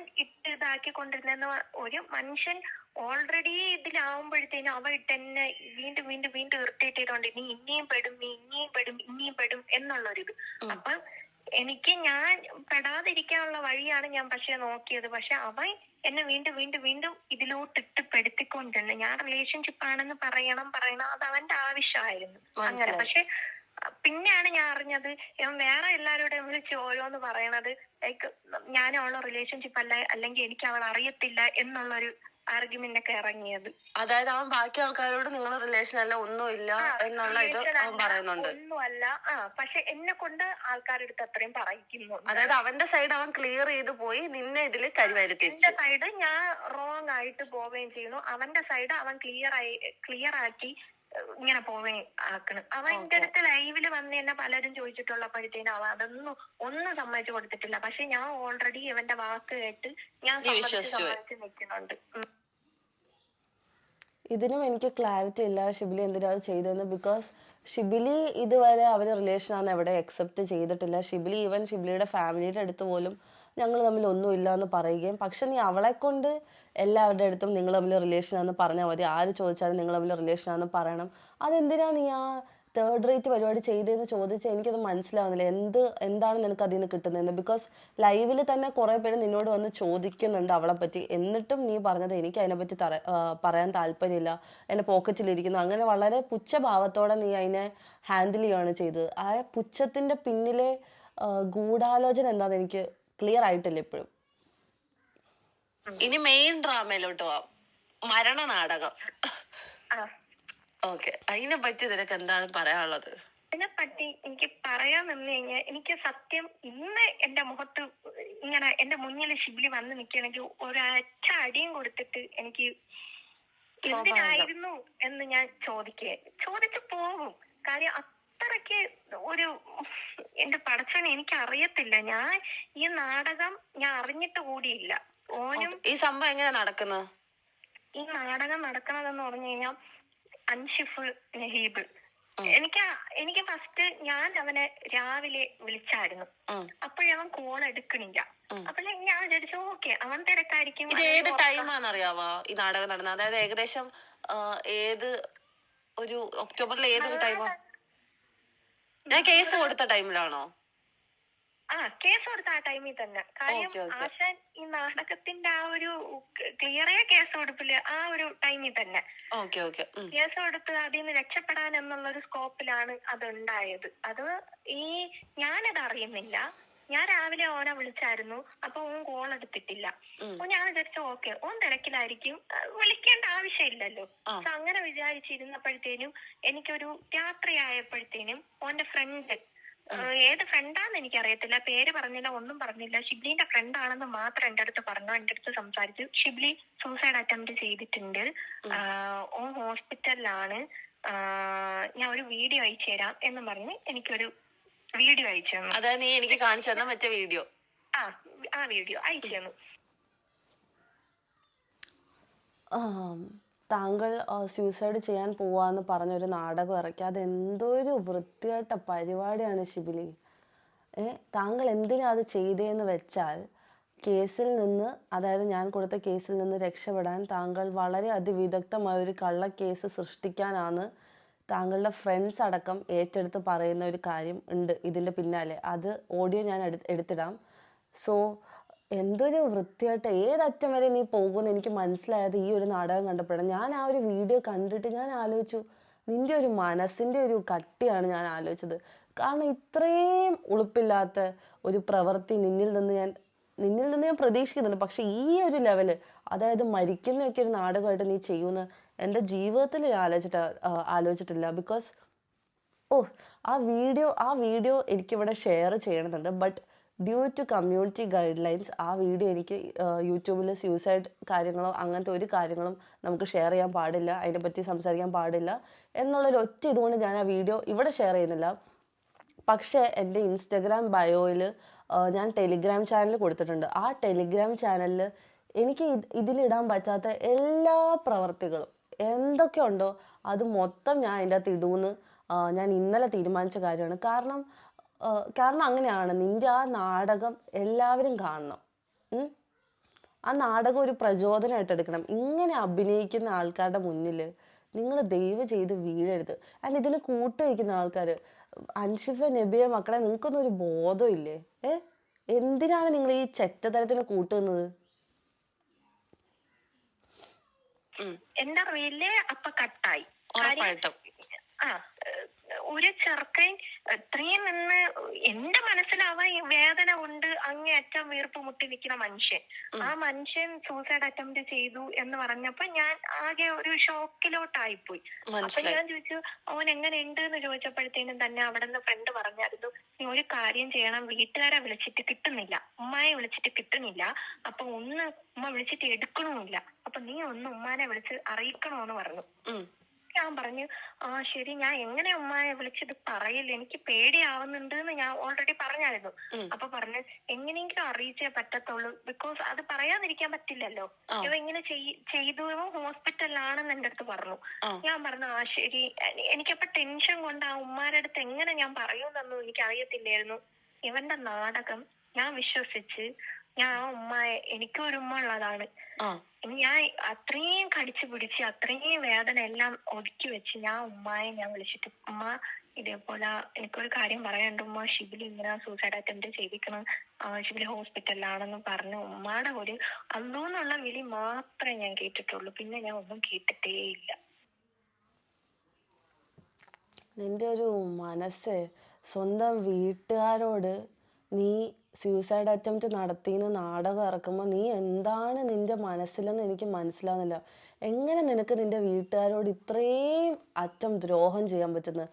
ഇതാക്കിക്കൊണ്ടിരുന്ന ഒരു മനുഷ്യൻ ഓൾറെഡി ഇതിലാവുമ്പോഴത്തേനും അവ ഇട്ടെന്നെ വീണ്ടും വീണ്ടും വീണ്ടും ഇറിറ്റേറ്റ് ചെയ്തോണ്ട് നീ ഇനിയും പെടും എന്നുള്ളൊരിത്. അപ്പൊ എനിക്ക് ഞാൻ പെടാതിരിക്കാനുള്ള വഴിയാണ് ഞാൻ പക്ഷെ നോക്കിയത്. പക്ഷെ അവൻ എന്നെ വീണ്ടും വീണ്ടും വീണ്ടും ഇതിലോട്ടിട്ട് പെടുത്തിക്കൊണ്ടിരുന്നു. ഞാൻ റിലേഷൻഷിപ്പ് ആണെന്ന് പറയണം അത് അവന്റെ ആവശ്യമായിരുന്നു അങ്ങനെ. പക്ഷെ പിന്നെയാണ് ഞാൻ അറിഞ്ഞത് ഇവൻ വേറെ എല്ലാവരോടും വിളിച്ച് ഓരോന്ന് പറയണത് ലൈക്ക് ഞാൻ അവളെ റിലേഷൻഷിപ്പ് അല്ല, അല്ലെങ്കിൽ എനിക്ക് അവൾ അറിയത്തില്ല എന്നുള്ളൊരു ആർഗ്യുമെന്റ് ഒക്കെ ഇറങ്ങിയത്. അതായത് അവൻ ബാക്കി ആൾക്കാരോട് നിങ്ങൾ റിലേഷൻ അല്ല, ഒന്നുമില്ല എന്നുള്ള ഇത് അവൻ പറയുന്നുണ്ട്. ഒന്നുമല്ല, പക്ഷെ എന്നെ കൊണ്ട് ആൾക്കാരുടെ അടുത്ത് അത്രയും പറയിക്കുന്നു. അതായത് അവന്റെ സൈഡ് അവൻ ക്ലിയർ ചെയ്ത് പോയി, നിന്നെ ഇതില് കരിവരുത്തി. എന്റെ സൈഡ് ഞാൻ റോങ് ആയിട്ട് പോവുകയും ചെയ്യുന്നു, അവന്റെ സൈഡ് അവൻ ക്ലിയർ ആക്കി ഇങ്ങനെ പോവുകയും ആക്കണം. അവൻ എന്റെ അടുത്ത് ലൈവില് വന്ന് എന്നെ പലരും ചോദിച്ചിട്ടുള്ളപ്പോഴത്തേനും അവൻ ഒന്നും സമ്മതിച്ചു കൊടുത്തിട്ടില്ല. പക്ഷെ ഞാൻ ഓൾറെഡി ഇവന്റെ വാക്ക് കേട്ട് ഞാൻ സമ്മതിച്ച് നിൽക്കുന്നുണ്ട്. ഇതിനും എനിക്ക് ക്ലാരിറ്റി ഇല്ല ഷിബിലി എന്തിനാ അത് ചെയ്തതെന്ന്. ബിക്കോസ് ഷിബിലി ഇതുവരെ അവർ റിലേഷനാണെന്ന് എവിടെ അക്സെപ്റ്റ് ചെയ്തിട്ടില്ല. ഷിബിലിയുടെ ഫാമിലിയുടെ അടുത്ത് പോലും ഞങ്ങൾ തമ്മിൽ ഒന്നുമില്ല എന്ന് പറയുകയും, പക്ഷെ നീ അവളെ കൊണ്ട് എല്ലാവരുടെ അടുത്തും നിങ്ങൾ തമ്മിൽ റിലേഷനാണെന്ന് പറഞ്ഞാൽ മതി, ആര് ചോദിച്ചാലും നിങ്ങൾ തമ്മിൽ റിലേഷനാണെന്ന് പറയണം. അതെന്തിനാ നീ ആ തേർഡ് റേറ്റ് പരിപാടി ചെയ്തതെന്ന് ചോദിച്ചാൽ എനിക്കത് മനസ്സിലാവുന്നില്ല. എന്താണ് നിനക്ക് അതിൽ നിന്ന് കിട്ടുന്നതെന്ന്. ബിക്കോസ് ലൈവിൽ തന്നെ കുറേ പേര് നിന്നോട് വന്ന് ചോദിക്കുന്നുണ്ട് അവളെ പറ്റി, എന്നിട്ടും നീ പറഞ്ഞത് എനിക്ക് അതിനെപ്പറ്റി പറയാൻ താല്പര്യമില്ല, എൻ്റെ പോക്കറ്റിലിരിക്കുന്നു, അങ്ങനെ വളരെ പുച്ഛഭാവത്തോടെ നീ അതിനെ ഹാൻഡിൽ ചെയ്യുകയാണ് ചെയ്തത്. ആ പുച്ഛത്തിൻ്റെ പിന്നിലെ ഗൂഢാലോചന എന്താണെന്ന് എനിക്ക് ക്ലിയർ ആയിട്ടില്ല ഇപ്പോഴും. ഇനി മെയിൻ ഡ്രാമയിലോട്ട് പോവാം, മരണ നാടകം. ഓക്കെ, അതിനെ പറ്റി നിനക്ക് എന്താണ് പറയാനുള്ളത്? ഇതിനെപ്പറ്റി എനിക്ക് പറയാൻ നിന്ന് കഴിഞ്ഞാൽ, എനിക്ക് സത്യം ഇന്ന് എന്റെ മുഖത്ത് ഇങ്ങനെ എന്റെ മുന്നിൽ ഷിബിലി വന്ന് നിൽക്കുകയാണെങ്കിൽ ഒരൊറ്റ അടിയും കൊടുത്തിട്ട് എനിക്ക് എന്തിനായിരുന്നു എന്ന് ഞാൻ ചോദിച്ചു പോകും. കാര്യം അത്രയ്ക്ക് ഒരു എന്റെ പടച്ചോനെ എനിക്ക് അറിയത്തില്ല. ഞാൻ ഈ നാടകം ഞാൻ അറിഞ്ഞിട്ട് കൂടിയില്ല. ഓനും ഈ സംഭവം എങ്ങനെ നടക്കുന്നത്? ഈ നാടകം നടക്കണതെന്ന് പറഞ്ഞു കഴിഞ്ഞാൽ അൻഷിഫ്, നഹീബ്, എനിക്ക് ഫസ്റ്റ് ഞാൻ അവനെ രാവിലെ വിളിച്ചായിരുന്നു. അപ്പോഴവൻ കോൾ എടുക്കണില്ല. അപ്പൊ ഞാൻ വിചാരിച്ചു ഓക്കെ അവൻ തിരക്കായിരിക്കും. ഏത് ടൈമാണെന്നറിയാവോ ഈ നാടകം നടന്നത്? അതായത് ഏകദേശം ഏത് ഒരു ഒക്ടോബറിൽ ഏതൊരു ടൈമാ? ഞാൻ കേസ് കൊടുത്ത ടൈമിലാണോ? കേസ് കൊടുത്ത ആ ടൈമിൽ തന്നെ. കാര്യം ആശാൻ ഈ നാടകത്തിന്റെ ആ ഒരു ക്ലിയറേ കേസ് കൊടുപ്പില്ല, ആ ഒരു ടൈമിൽ തന്നെ കേസ് കൊടുത്ത് അതിൽ നിന്ന് രക്ഷപ്പെടാൻ എന്നുള്ളൊരു സ്കോപ്പിലാണ് അത് ഉണ്ടായത്. അത് ഞാനത് അറിയുന്നില്ല. ഞാൻ രാവിലെ ഓനെ വിളിച്ചായിരുന്നു, അപ്പൊ ഓൻ കോൾ എടുത്തിട്ടില്ല. അപ്പൊ ഞാൻ വിചാരിച്ചു ഓക്കെ ഓൻ തിരക്കിലായിരിക്കും, വിളിക്കേണ്ട ആവശ്യമില്ലല്ലോ. അങ്ങനെ വിചാരിച്ചിരുന്നപ്പോഴത്തേനും എനിക്കൊരു രാത്രി ആയപ്പോഴത്തേനും ഓന്റെ ഫ്രണ്ട്, ഏത് ഫ്രണ്ടാന്ന് എനിക്കറിയത്തില്ല, പേര് പറഞ്ഞില്ല, ഒന്നും പറഞ്ഞില്ല, ഷിബ്ലിന്റെ ഫ്രണ്ടാണെന്ന് മാത്രം എന്റെ അടുത്ത് പറഞ്ഞു. എന്റെ അടുത്ത് സംസാരിച്ചു, ഷിബ്ലി സൂസൈഡ് അറ്റംപ്റ്റ് ചെയ്തിട്ടുണ്ട്, ഓൻ ഹോസ്പിറ്റലിലാണ്, ഞാൻ ഒരു വീഡിയോ അയച്ചു തരാം എന്ന് പറഞ്ഞ് എനിക്കൊരു വീഡിയോ അയച്ചു തന്നു. അതായത് നീ എനിക്ക് കാണിച്ചു തന്ന മറ്റേ വീഡിയോ? ആ വീഡിയോ അയച്ചു തന്നു. താങ്കൾ സൂസൈഡ് ചെയ്യാൻ പോവാന്ന് പറഞ്ഞൊരു നാടകം ഇറക്കി. അതെന്തൊരു വൃത്തികെട്ട പരിപാടിയാണ് ഷിബിലി. താങ്കൾ എന്തിനാ അത് ചെയ്തതെന്ന് വെച്ചാൽ, കേസിൽ നിന്ന്, അതായത് ഞാൻ കൊടുത്ത കേസിൽ നിന്ന് രക്ഷപ്പെടാൻ താങ്കൾ വളരെ അതിവിദഗ്ധമായൊരു കള്ളക്കേസ് സൃഷ്ടിക്കാനാണ് താങ്കളുടെ ഫ്രണ്ട്സ് അടക്കം ഏറ്റെടുത്ത് പറയുന്ന ഒരു കാര്യം ഉണ്ട് ഇതിൻ്റെ പിന്നാലെ. അത് ഓഡിയോ ഞാൻ എടുത്തിടാം. സോ എന്തൊരു വൃത്തിയായിട്ട് ഏതറ്റം വരെ നീ പോകുമെന്ന് എനിക്ക് മനസ്സിലായത് ഈ ഒരു നാടകം കണ്ടപ്പോഴാണ്. ഞാൻ ആ ഒരു വീഡിയോ കണ്ടിട്ട് ഞാൻ ആലോചിച്ചു, നിൻ്റെ ഒരു മനസ്സിൻ്റെ ഒരു കട്ടിയാണ് ഞാൻ ആലോചിച്ചത്. കാരണം ഇത്രയും ഉളുപ്പില്ലാത്ത ഒരു പ്രവൃത്തി നിന്നിൽ നിന്ന് ഞാൻ നിന്നിൽ നിന്ന് ഞാൻ പ്രതീക്ഷിക്കുന്നുണ്ട്. പക്ഷെ ഈ ഒരു ലെവല്, അതായത് മരിക്കുന്നതൊക്കെ ഒരു നാടകമായിട്ട് നീ ചെയ്യുമെന്ന് എൻ്റെ ജീവിതത്തിൽ ഞാൻ ആലോചിച്ചിട്ടില്ല. ബിക്കോസ് ഓഹ്! ആ വീഡിയോ എനിക്കിവിടെ ഷെയർ ചെയ്യണമെന്നുണ്ട്. But due to community guidelines ആ വീഡിയോ എനിക്ക് യൂട്യൂബിൽ സൂസൈഡ് കാര്യങ്ങളോ അങ്ങനത്തെ ഒരു കാര്യങ്ങളും നമുക്ക് ഷെയർ ചെയ്യാൻ പാടില്ല. അതിനെപ്പറ്റി സംസാരിക്കാൻ പാടില്ല എന്നുള്ളൊരു ഒറ്റ ഇതുകൊണ്ട് ഞാൻ ആ വീഡിയോ ഇവിടെ ഷെയർ ചെയ്യുന്നില്ല. പക്ഷേ എൻ്റെ ഇൻസ്റ്റഗ്രാം ബയോയിൽ ഞാൻ ടെലിഗ്രാം ചാനൽ കൊടുത്തിട്ടുണ്ട്. ആ ടെലിഗ്രാം ചാനലിൽ എനിക്ക് ഇതിലിടാൻ പറ്റാത്ത എല്ലാ പ്രവർത്തികളും എന്തൊക്കെ ഉണ്ടോ അത് മൊത്തം ഞാൻ അതിൻ്റെ അകത്ത് ഇടൂന്ന് ഞാൻ ഇന്നലെ തീരുമാനിച്ച കാര്യമാണ്. കാരണം അങ്ങനെയാണ്. നിൻ്റെ ആ നാടകം എല്ലാവരും കാണണം. ഉം. ആ നാടകം ഒരു പ്രചോദനമായിട്ട് എടുക്കണം. ഇങ്ങനെ അഭിനയിക്കുന്ന ആൾക്കാരുടെ മുന്നിൽ നിങ്ങൾ ദയവ് ചെയ്ത് വീഴരുത്. ആൻഡ് ഇതിന് കൂട്ടുനിൽക്കുന്ന ആൾക്കാർ, അൻഷിഫ, നബിയ, മക്കളെ, നിങ്ങൾക്കൊന്നും ഒരു ബോധം ഇല്ലേ? എന്തിനാണ് നിങ്ങൾ ഈ ചെറ്റത്തരത്തിന് കൂട്ടുന്നത്? എന്റെ റീല് അപ്പൊ കട്ടായി. ഉറപ്പായിട്ടും ആ ഒരു ചെറുക്കൻ ഇത്രയും നിന്ന് എന്റെ മനസ്സിൽ അവൻ വേദന കൊണ്ട് അങ്ങേയറ്റം വീർപ്പ് മുട്ടി നിൽക്കുന്ന മനുഷ്യൻ, ആ മനുഷ്യൻ സൂസൈഡ് അറ്റംപ്റ്റ് ചെയ്തു എന്ന് പറഞ്ഞപ്പോ ഞാൻ ആകെ ഒരു ഷോക്കിലോട്ടായിപ്പോയി. അപ്പൊ ഞാൻ ചോദിച്ചു അവൻ എങ്ങനെയുണ്ട് എന്ന് ചോദിച്ചപ്പോഴത്തേനും തന്നെ അവിടെ നിന്ന് ഫ്രണ്ട് പറഞ്ഞായിരുന്നു, നീ ഒരു കാര്യം ചെയ്യണം, വീട്ടുകാരെ വിളിച്ചിട്ട് കിട്ടുന്നില്ല, ഉമ്മായെ വിളിച്ചിട്ട് കിട്ടുന്നില്ല, അപ്പൊ ഒന്ന് ഉമ്മ വിളിച്ചിട്ട് എടുക്കണമില്ല, അപ്പൊ നീ ഒന്ന് ഉമ്മാനെ വിളിച്ച് അറിയിക്കണോന്ന് പറഞ്ഞു. ഞാൻ പറഞ്ഞു ആ ശരി, ഞാൻ എങ്ങനെ ഉമ്മായെ വിളിച്ചത് പറയില്ല, എനിക്ക് പേടിയാവുന്നുണ്ട് എന്ന് ഞാൻ ഓൾറെഡി പറഞ്ഞായിരുന്നു. അപ്പൊ പറഞ്ഞു എങ്ങനെയെങ്കിലും അറിയിച്ചേ പറ്റത്തുള്ളൂ, ബിക്കോസ് അത് പറയാതിരിക്കാൻ പറ്റില്ലല്ലോ, ഇവ ഇങ്ങനെ ചെയ്തു ഹോസ്പിറ്റലിലാണെന്ന് എന്റെ അടുത്ത് പറഞ്ഞു. ഞാൻ പറഞ്ഞു ആ ശരി. എനിക്കപ്പൊ ടെൻഷൻ കൊണ്ട് ആ ഉമ്മാരുടെ അടുത്ത് എങ്ങനെ ഞാൻ പറയൂന്നൊന്നും എനിക്ക് അറിയത്തില്ലായിരുന്നു. ഇവന്റെ നാടകം ഞാൻ വിശ്വസിച്ച് ഞാൻ ആ ഉമ്മായെ, എനിക്കും ഒരു ഉമ്മ ഉള്ളതാണ്, ഞാൻ അത്രയും കടിച്ചു പിടിച്ച് അത്രയും വേദന എല്ലാം ഒതുക്കി വെച്ച് ഞാൻ ഉമ്മായെ ഞാൻ വിളിച്ചിട്ട്, ഉമ്മ ഇതേപോലെ എനിക്കൊരു കാര്യം പറയാനുണ്ട് ഉമ്മ, ഷിബിലി ഇങ്ങനെ സൂസൈഡ് അറ്റംപ്റ്റ് ചെയ്തിരിക്കണം, ഷിബിലി ഹോസ്പിറ്റലിലാണെന്ന് പറഞ്ഞു ഉമ്മാടെ ഒരു അന്നോന്നുള്ള വിളി മാത്രമേ ഞാൻ കേട്ടിട്ടുള്ളൂ, പിന്നെ ഞാൻ ഒന്നും കേട്ടിട്ടേ ഇല്ല. നിന്റെ ഒരു മനസ്സ് സ്വന്തം വീട്ടുകാരോട് നീ സൂസൈഡ് അറ്റംപ്റ്റ് നടത്തിയെന്ന് നാടകം ഇറക്കുമ്പോൾ നീ എന്താണ് നിന്റെ മനസ്സിലെന്ന് എനിക്ക് മനസ്സിലാവുന്നില്ല. എങ്ങനെ നിനക്ക് നിന്റെ വീട്ടുകാരോട് ഇത്രയും അറ്റം ദ്രോഹം ചെയ്യാൻ പറ്റുന്നത്?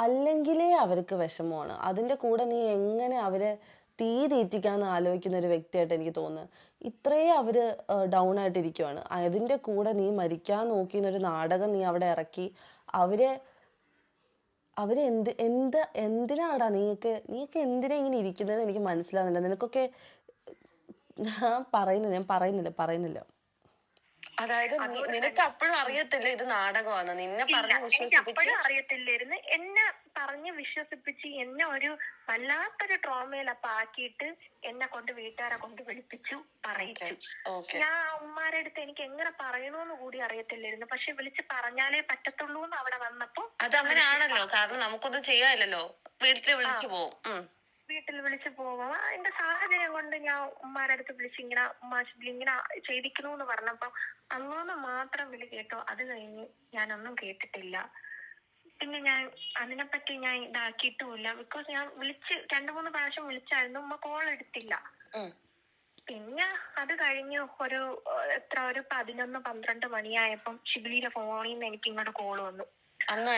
അല്ലെങ്കിലേ അവർക്ക് വിഷമമാണ്. അതിൻ്റെ കൂടെ നീ എങ്ങനെ അവരെ തീ തീറ്റിക്കാമെന്ന് ആലോചിക്കുന്ന ഒരു വ്യക്തിയായിട്ട് എനിക്ക് തോന്നുന്നത്. ഇത്രയും അവർ ഡൗൺ ആയിട്ടിരിക്കുവാണ്. അതിൻ്റെ കൂടെ നീ മരിക്കാൻ നോക്കിയെന്നൊരു നാടകം നീ അവിടെ ഇറക്കി അവര് എന്തിനാടാ നീയൊക്കെ എന്തിനാ ഇങ്ങനെ ഇരിക്കുന്നതെന്ന് എനിക്ക് മനസ്സിലാവുന്നില്ല. നിനക്കൊക്കെ ഞാൻ പറയുന്നില്ല. അതായത് നിനക്ക് അപ്പോഴും അറിയത്തില്ല ഇത് നാടകമാണ്, നിന്നെ പറഞ്ഞു എനിക്ക് വിശ്വസിപ്പിച്ച്. അപ്പോഴും അറിയത്തില്ലായിരുന്നു. എന്നെ പറഞ്ഞ് വിശ്വസിപ്പിച്ച് എന്നെ ഒരു വല്ലാത്തൊരു ട്രോമയിൽ അപ്പൊ ആക്കിയിട്ട് എന്നെ കൊണ്ട് വീട്ടുകാരെ കൊണ്ട് വിളിപ്പിച്ചു പറയിച്ചു. ഞാൻ ഉമ്മാരുടെ അടുത്ത് എനിക്ക് എങ്ങനെ പറയണോന്ന് കൂടി അറിയത്തില്ലായിരുന്നു. പക്ഷെ വിളിച്ച് പറഞ്ഞാലേ പറ്റത്തുള്ളൂ എന്ന് അവിടെ വന്നപ്പോ അത് അങ്ങനെയാണല്ലോ, കാരണം നമുക്കൊന്നും ചെയ്യാനില്ലല്ലോ, വീട്ടിൽ വിളിച്ചു പോവും. വീട്ടിൽ വിളിച്ചു പോകും. എന്റെ സാഹചര്യം കൊണ്ട് ഞാൻ ഉമ്മാരുടെ അടുത്ത് വിളിച്ച് ഇങ്ങനെ ഉമ്മ ഇങ്ങനെ ചെയ്തിക്കണൂന്ന് പറഞ്ഞപ്പോ അങ്ങനെ മാത്രം വിളി കേട്ടോ. അത് കഴിഞ്ഞ് ഞാനൊന്നും കേട്ടിട്ടില്ല. പിന്നെ ഞാൻ അതിനെപ്പറ്റി ഞാൻ ഇതാക്കിയിട്ടുമില്ല. ബിക്കോസ് ഞാൻ വിളിച്ച് 2-3 പ്രാവശ്യം വിളിച്ചായിരുന്നു, ഉമ്മ കോൾ എടുത്തില്ല. പിന്നെ അത് കഴിഞ്ഞ് ഒരു 11-12 മണിയായപ്പം ഷിബിലിയുടെ ഫോണിൽ നിന്ന് എനിക്ക് ഇങ്ങോട്ട് കോള് വന്നു. അന്ന്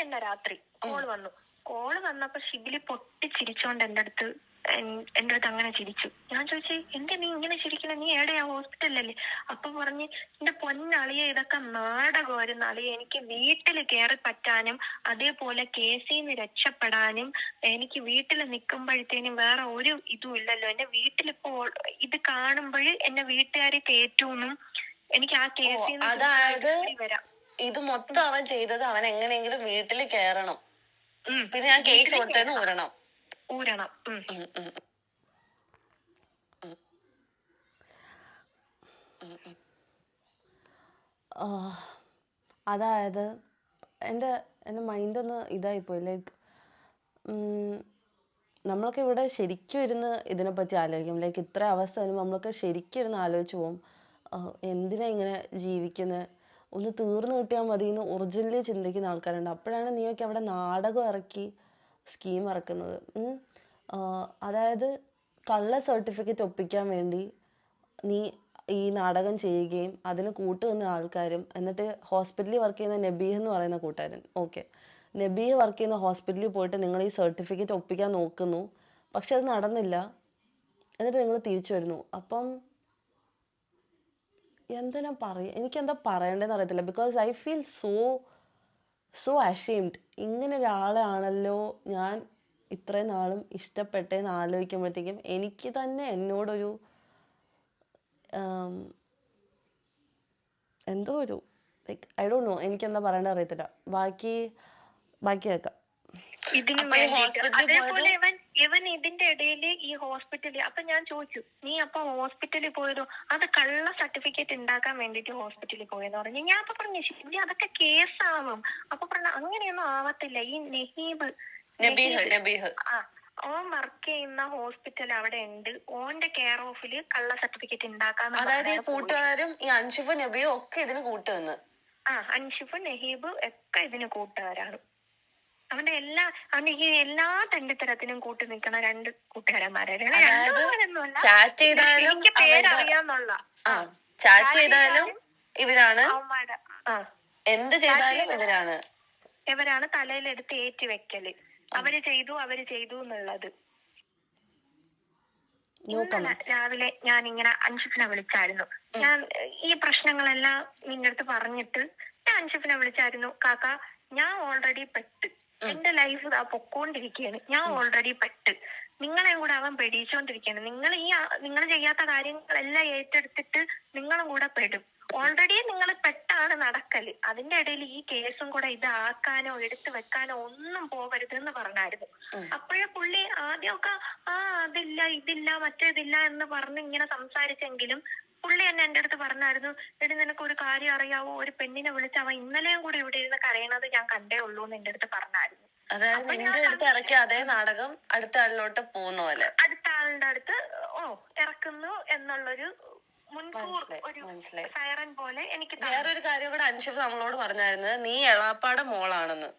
തന്നെ രാത്രി കോള് വന്നു. കോള് വന്നപ്പോ ഷിബിലി പൊട്ടിച്ചിരിച്ചോണ്ട് എന്റെ അടുത്ത് അങ്ങനെ ചിരിച്ചു. ഞാൻ ചോദിച്ചു എന്താ നീ ഇങ്ങനെ ചിരിക്കണ, നീ എവിടെയാ, ഹോസ്പിറ്റലല്ലേ? അപ്പൊ പറഞ്ഞ് എന്റെ പൊന്നളിയെ ഇതൊക്കെ നാടകമായിരുന്നു അളിയെ, എനിക്ക് വീട്ടിൽ കയറി പറ്റാനും അതേപോലെ കേസിന്ന് രക്ഷപ്പെടാനും എനിക്ക് വീട്ടിൽ നിക്കുമ്പോഴത്തേനും വേറെ ഒരു ഇതും ഇല്ലല്ലോ. എന്റെ വീട്ടിലിപ്പോ ഇത് കാണുമ്പോൾ എന്നെ വീട്ടുകാരെ കേറ്റൂന്നും എനിക്ക് ആ കേസിൽ വരാം. ഇത് മൊത്തം അവൻ ചെയ്തത് അവൻ എങ്ങനെയെങ്കിലും വീട്ടിൽ കയറണം, പിന്നെ ഞാൻ കേസ് കൊടുത്തതിന് ഊരണം. അതായത് എൻ്റെ മൈൻഡൊന്ന് ഇതായിപ്പോയി. ലൈക്ക് നമ്മളൊക്കെ ഇവിടെ ശരിക്കും ഇരുന്ന് ഇതിനെപ്പറ്റി ആലോചിക്കും. ലൈക്ക് ഇത്ര അവസ്ഥ വരുമ്പോൾ നമ്മളൊക്കെ ശരിക്കും ഇരുന്ന് ആലോചിച്ച് പോകും, എന്തിനാ ഇങ്ങനെ ജീവിക്കുന്നത്, ഒന്ന് തീർന്നു കിട്ടിയാൽ മതി എന്ന് ഒറിജിനലി ചിന്തിക്കുന്ന ആൾക്കാരുണ്ട്. അപ്പോഴാണ് നീയൊക്കെ അവിടെ നാടകം ഇറക്കി സ്കീം ഇറക്കുന്നത്. അതായത് കള്ള സർട്ടിഫിക്കറ്റ് ഒപ്പിക്കാൻ വേണ്ടി നീ ഈ നാടകം ചെയ്യുകയും അതിന് കൂട്ടുനിന്ന ആൾക്കാരും, എന്നിട്ട് ഹോസ്പിറ്റലിൽ വർക്ക് ചെയ്യുന്ന നബീഹ് എന്ന് പറയുന്ന കൂട്ടുകാരൻ, ഓക്കെ, നബീഹ് വർക്ക് ചെയ്യുന്ന ഹോസ്പിറ്റലിൽ പോയിട്ട് നിങ്ങൾ ഈ സർട്ടിഫിക്കറ്റ് ഒപ്പിക്കാൻ നോക്കുന്നു, പക്ഷെ അത് നടന്നില്ല, എന്നിട്ട് നിങ്ങൾ തിരിച്ചു വരുന്നു. അപ്പം എന്തിനാ പറയുക, എനിക്കെന്താ പറയണ്ടതെന്ന് അറിയത്തില്ല. Because I feel so ashamed. ഇങ്ങനെ ഒരാളാണല്ലോ ഞാൻ ഇത്രയും നാളും ഇഷ്ടപ്പെട്ടതെന്ന് ആലോചിക്കുമ്പോഴത്തേക്കും എനിക്ക് തന്നെ എന്നോടൊരു എന്തോ ഒരു ലൈക്ക് ഐ ഡോണ്ട് നോ, എനിക്കെന്താ പറയണ്ടത് അറിയത്തില്ല. ബാക്കി കേൾക്കാം. ഇതിന് അപ്പൊ ഈ വേണ്ടിയിട്ട് ഹോസ്പിറ്റലിൽ അതേപോലെ പോയത് ഇവൻ ഇതിന്റെ ഇടയിൽ ഈ ഹോസ്പിറ്റലിൽ, അപ്പൊ ഞാൻ ചോദിച്ചു, നീ അപ്പൊ ഹോസ്പിറ്റലിൽ പോയതോ? അത് കള്ള സർട്ടിഫിക്കറ്റ് ഉണ്ടാക്കാൻ വേണ്ടിട്ട് ഹോസ്പിറ്റലിൽ പോയെന്ന് പറഞ്ഞു. ഞാൻ അപ്പൊ പറഞ്ഞു ശരി, അതൊക്കെ കേസാവും. അപ്പൊ പറഞ്ഞു അങ്ങനെയൊന്നും ആവത്തില്ല. ഈ നബീഹ് ആ ഓൻ വർക്ക് ചെയ്യുന്ന ഹോസ്പിറ്റൽ അവിടെ ഉണ്ട്, ഓന്റെ കെയർ ഓഫില് കള്ള സർട്ടിഫിക്കറ്റ് ഉണ്ടാക്കാന്ന് അതായത് ഈ പറഞ്ഞാണ് പോയത്. കൂട്ടുകാരും ഈ അൻഷിഫും നബിയും ഒക്കെ ഇതിന് കൂട്ടുനിന്ന്. അൻഷിഫ് നഹീബ് ഒക്കെ ഇതിന് കൂട്ടുകാരാണ്. അവന്റെ എല്ലാ തണ്ടിത്തരത്തിനും കൂട്ടി നിൽക്കുന്ന രണ്ട് കൂട്ടുകാരന്മാരായിരുന്നു. ചാറ്റ് ചെയ്താലും എനിക്ക് പേരറിയാന്നുള്ള ചാറ്റ് ചെയ്താലും ഇവരാണ്, അവന്മാരുടെ എന്ത് ചെയ്താലും ഇവരാണ് തലയിലെടുത്ത് ഏറ്റി വെക്കല്. അവര് ചെയ്തു എന്നുള്ളത്. ഇന്നലെ രാവിലെ ഞാൻ ഇങ്ങനെ അൻഷിഫിനെ വിളിച്ചായിരുന്നു. ഞാൻ ഈ പ്രശ്നങ്ങളെല്ലാം നിന്റെ അടുത്ത് പറഞ്ഞിട്ട് ഞാൻ അൻഷിഫിനെ വിളിച്ചായിരുന്നു. കാക്ക, ഞാൻ ഓൾറെഡി പെട്ട്, എന്റെ ലൈഫ് പൊക്കോണ്ടിരിക്കുകയാണ്, ഞാൻ ഓൾറെഡി പെട്ട്, നിങ്ങളെയും കൂടെ അവൻ പെടിച്ചോണ്ടിരിക്കുകയാണ്. നിങ്ങൾ ചെയ്യാത്ത കാര്യങ്ങളെല്ലാം ഏറ്റെടുത്തിട്ട് നിങ്ങളും കൂടെ പെടും. ഓൾറെഡി നിങ്ങൾ പെട്ടാണ് നടക്കല്. അതിന്റെ ഇടയിൽ ഈ കേസും കൂടെ ഇതാക്കാനോ എടുത്തു വെക്കാനോ ഒന്നും പോകരുതെന്ന് പറഞ്ഞായിരുന്നു. അപ്പോഴേ പുള്ളി ആദ്യമൊക്കെ അതില്ല ഇതില്ല മറ്റേതില്ല എന്ന് പറഞ്ഞ് ഇങ്ങനെ സംസാരിച്ചെങ്കിലും പുള്ളി തന്നെ എന്റെ അടുത്ത് പറഞ്ഞായിരുന്നു, എടി നിനക്ക് ഒരു കാര്യം അറിയാവോ, ഒരു പെണ്ണിനെ വിളിച്ച് അവൻ ഇന്നലെയും കൂടെ ഇവിടെ ഇരുന്ന് കരയണത് ഞാൻ കണ്ടേ ഉള്ളൂ എന്ന് എന്റെ അടുത്ത് പറഞ്ഞായിരുന്നു. അതായത് നിന്റെ അടുത്ത് ഇറക്കിയ അതേ നാടകം അടുത്ത ആളിലോട്ട് പോകുന്ന പോലെ, അടുത്ത ആളുടെ അടുത്ത് ഇറക്കുന്നു എന്നുള്ളൊരു മുൻകൂർ ഒരു സൈറൻ പോലെ എനിക്ക്. വേറൊരു കാര്യം കൂടെ അൻഷിഫ് നമ്മളോട് പറഞ്ഞായിരുന്നു, നീ എളാപ്പാടെ മോളാണെന്ന്.